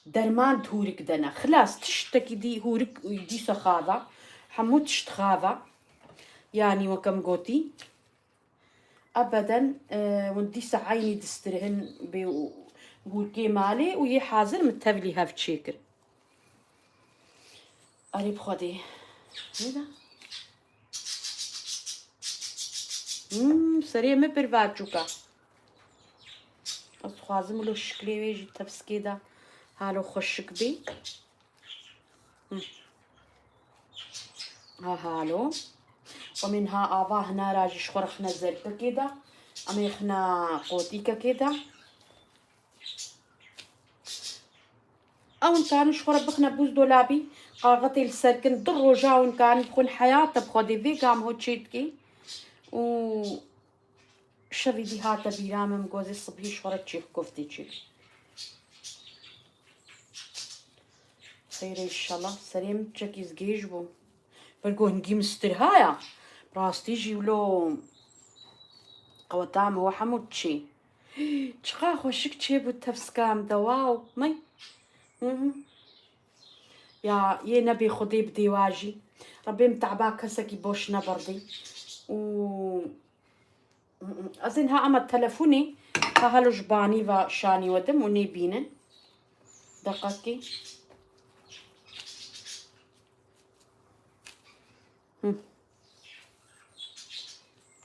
درمان هوريك دنا خلاص تشتكي دي هوريك دي سخاضة حمود تخاضة يعني وكم قوتي أبدا وندي سعيني دسترهن بوكي مالي ويا حاضر متبلي هاف تشيكر قريب خدي هذا سريع مبرفاجوكا خوازم لو شكلي ويجي تفسكيدا هالو خوشك بي هالو ومنها آبا هنا راجي شخورخنا زرقة كده أميخنا قوتيكا كده أو كان شخور بخنا بوز دولابي قاغتي السركن ضرو جاون كان بخون حياة بخودي في قام هو تشيتكي و شوي دي هاتا بيرامم جوزي الصبحي شخورة تشيخ كفتي تشيخ خير إن شاء الله سليم تشكيز جيجبو برقو هنجي مسترهايا راستي جيولو قوتام هو حمود تشي تشقا خوشك تشيبو التفسكام دواو مي يا نبي خدي بدي واجي ربي متعباك هسكي بوش نبردي و أزنها أما تلفوني هالو جباني و شاني ودم وني بينن دقاقي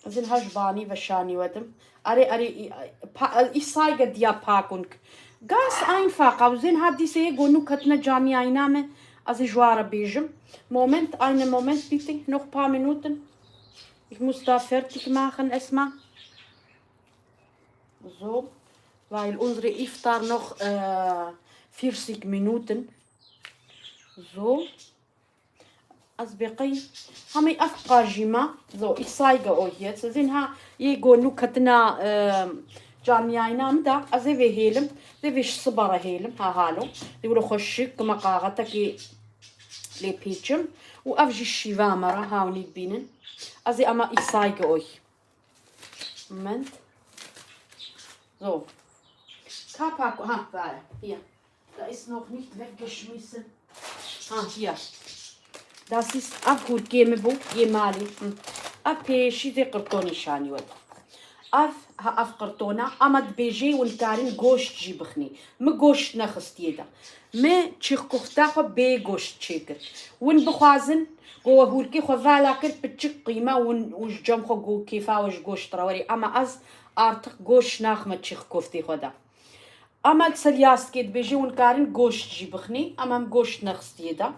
زين هجباني و شاني ودم أري إسايقة ديا باكونك ganz einfach aber sehen hat diese gonu katna jami Einnahme also jwara bejum Moment einen Moment bitte noch ein paar Minuten ich muss da fertig machen erstmal so weil unsere Iftar noch 40 Minuten so als بقي همي أفقى جيما so ich zeige euch jetzt sehen ha je gonu katna جامعينا مدا أزي هيلم زي فيش صبرة هيلم هالو يقولوا خشك مقاغتك لي بيتشم وأفجي الشيفا مرة هاوني بينن أزي أما إسايق أوي Moment so Kapak ha warte hier da ist noch nicht weggeschmissen hier das ist abgut gemebu gemali أبيشي ذي قرطوني شاني ود أف قرطونة أمد بيجي والكارين جوشت جيبخني مجوشت نخست يدا ما تشيخ كفتاخو بيجوشت شيكر ون بخوازن جوا هولكي خو فالاكر بتشيك قيمة وش جمخو جو كيفا وش جوشت راوري أما أز أرتق جوش ناخ ما تشيخ كفتي خدا أما تسلياس كيد بيجي والكارين جوشت جيبخني أما مجوشت نخست يدا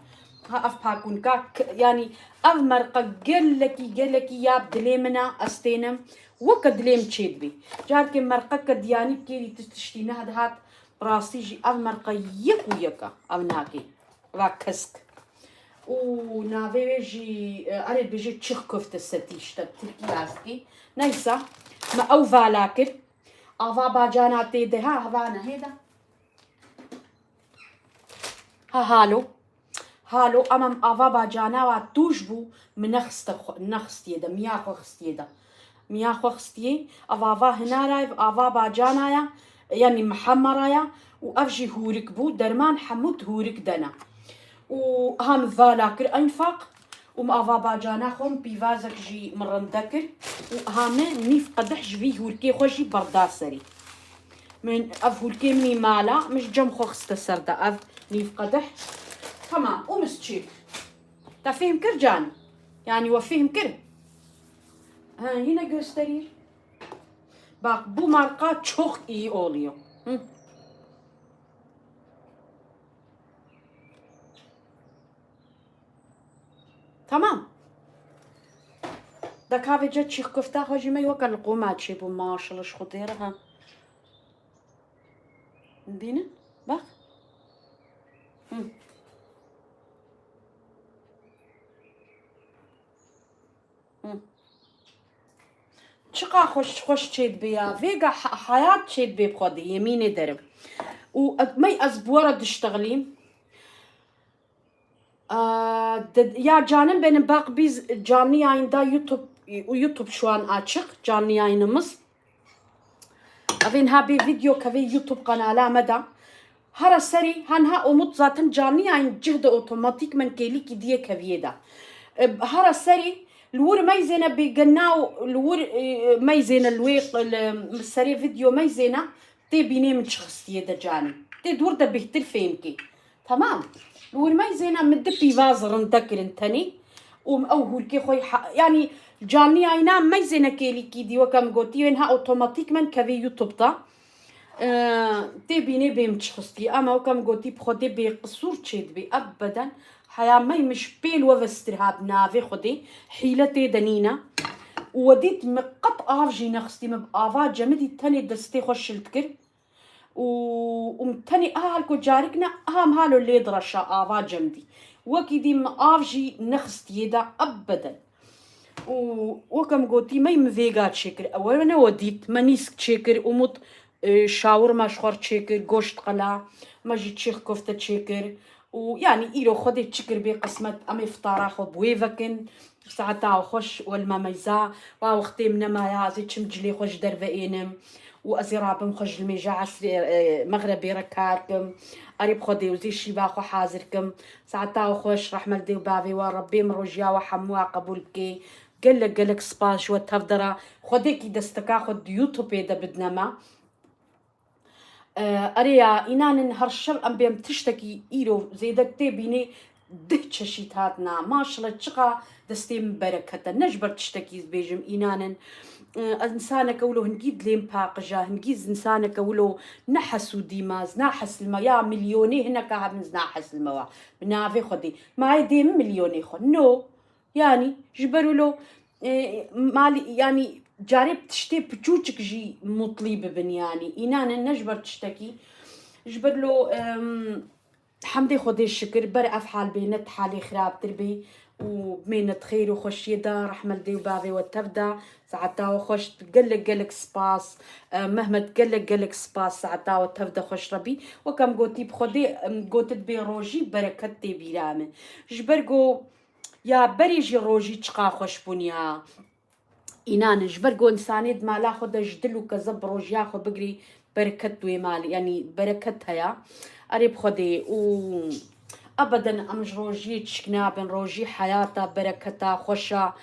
أف باكون كاك يعني أف مرقة قلكي ياب دليمنا أستينم وكدليم تشيدبي جارك مرقة كدياني بكيري تشتينا هاد براسيجي أف مرقة يكو يكا أو ناكي راكسك ونافي بيجي أريد بيجي تشيخ كفت الستيش تركياسكي نيسا ما أو فالاكر أفا باجانا تيدي ها هفانا هيدا هالو أمام أفا باجانا واتوجبو من نخست يدا مياخو خست يدا مياخو خستيه أفا هنا رايف أفا باجانا يعني محمرايا وأفجي هورك بو درمان حمود هورك دنا وهم فالاكر أنفاق أفا باجانا خون بيفازك جي مرندكر وهامه نيف قدح جبي هوركي خوشي برداسري من أف هوركي مني مالا مش جم خو خست سردا أف نيف قدح تمام ومسجيك تفهم كرجان يعني وفهم كر هنا göstereyim bak bu marka çok iyi oluyor tamam da kahvece çiğ köfte hacime yok القومات شي bu maşallah خضيره ها بينا bak چقا خوش چید بیا ویگا حیات چید بی بخوادی یمین درم و می از بورا دشتغلیم ya canım benim bak biz canlı yayında YouTube şu an açık canlı yayınımız. Avin ha bir video kavi YouTube kanala meda. Hara seri hanha umut zaten canlı yayın cihde otomatikmen keli ki diye kaviye da. Hara seri الور ميزنا بجناو الور ميزنا الويق السري فيديو ميزنا تي بيني من شخصية دجاني تي دور ده بهتر فيمكي تمام الور ميزنا مدبي فازرن دكرن تاني أو هولكي خوي يعني جاني عينا ميزنا كيلي كيدي وكم قوتي وينها أوتوماتيك من كفي يوتيوب تا تي بيني بيم شخصية أما وكم قوتي بخدي بقصور تشيد بي أبدا حيا ماي مش بيل وفسترهاب نافي خدي حيلتي دنينا وديت مقط افجي نخستي مبافا جمدي تاني دستي خوش التكر ومتاني هالكو جاركنا اهم هالو اللي درشا افا جمدي وكيدي افجي نخستي دا ابدا وكم قوتي ماي مفيغا تشكر اولا وديت مانيسك تشكر ومط شاورما شخور تشكر قوشت قلا ماجي تشيخ كفتة تشكر ويعني إيرو خدي تشكر بي قسمة أمي فطارة خو بويفكن ساعتها خوش والمميزة ووقتي من ما يازي تشمجلي خوش درفئينم وأزرابم خوش الميجاعش مغربي ركاركم قريب خدي وزي شيبا خو حازركم ساعتها خوش رحمة دي وبابي وربي مروجيا وحموا قبولكي قلك سباش وتفضرة خديكي دستكا خد يوتيوب دا بدنا ما أريا إنان هرشل أم بيم تشتكي إيرو زيدك تبيني ده تشيت هاتنا ما شاء الله تشقى دستيم بركة نجبر تشتكي بيجم إنان إنسانك ولو هنجيد لين باقجة هنجيز إنسانك ولو نحس وديماز نحس الماء يا مليوني هنا كهب نحس الماء بنافي خدي ما يدي مليوني خد نو يعني جبروا له مالي يعني جارب تشتي بتشوتك جي مطليب بنياني إنان نجبر تشتكي جبر له حمدي خدي الشكر برا أفعال بينت حالي خراب تربي وبمينة خير وخش يدا رحمة دي وبابي وتبدا ساعتا وخش تقلق سباس مهما تقلق سباس ساعتا وتبدا خش ربي وكم قوتي بخدي قوتت بي روجي بركتي بيرامن جبرقو يا بريجي روجي تشقا خوش بنيا إنان جبرقو إنساني ما لا خد جدلو كزب روجي ياخد بقري بركت ومال يعني بركتها يا قريب خدي و أبدا أمج روجي تشكنا بن روجي حياته بركته خوشة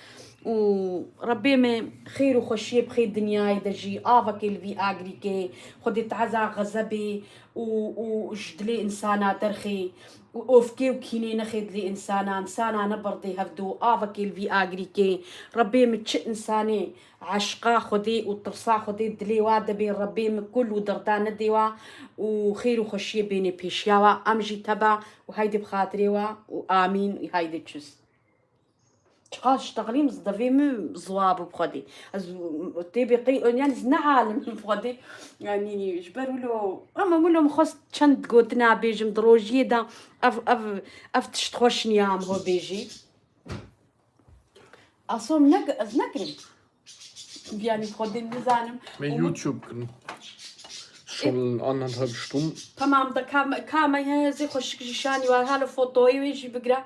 وربي من خير وخشيه بخير دنياي دجي آفك الفي أجريكي خدي تعزى غزبي وجدلي إنسانة ترخي وأوفكي وكيني نخد لي إنسانة نبرضي هفدو آفك الفي أجريكي ربي متش إنساني عشقا خدي وترصا خدي دلي وادا بين ربي من كل ودردان ديوا وخير وخشيه بيني بيشياوا أمجي تبع وهيدي بخاطريوا وآمين هيدي تشوز تقاش تغليم زدفيم زواب بخدي تبي يعني زنعالم بخدي يعني جبروا له أما ولا مخص شند قوتنا بيجي مدروجي دا أف تشتخوش نيام هو بيجي أصوم نكرم يعني بخدي نزانم Mit YouTube schon 1,5 Stunden. تمام ده كام هي زي خوش شاني وهالو فوتوي ويجي بقرا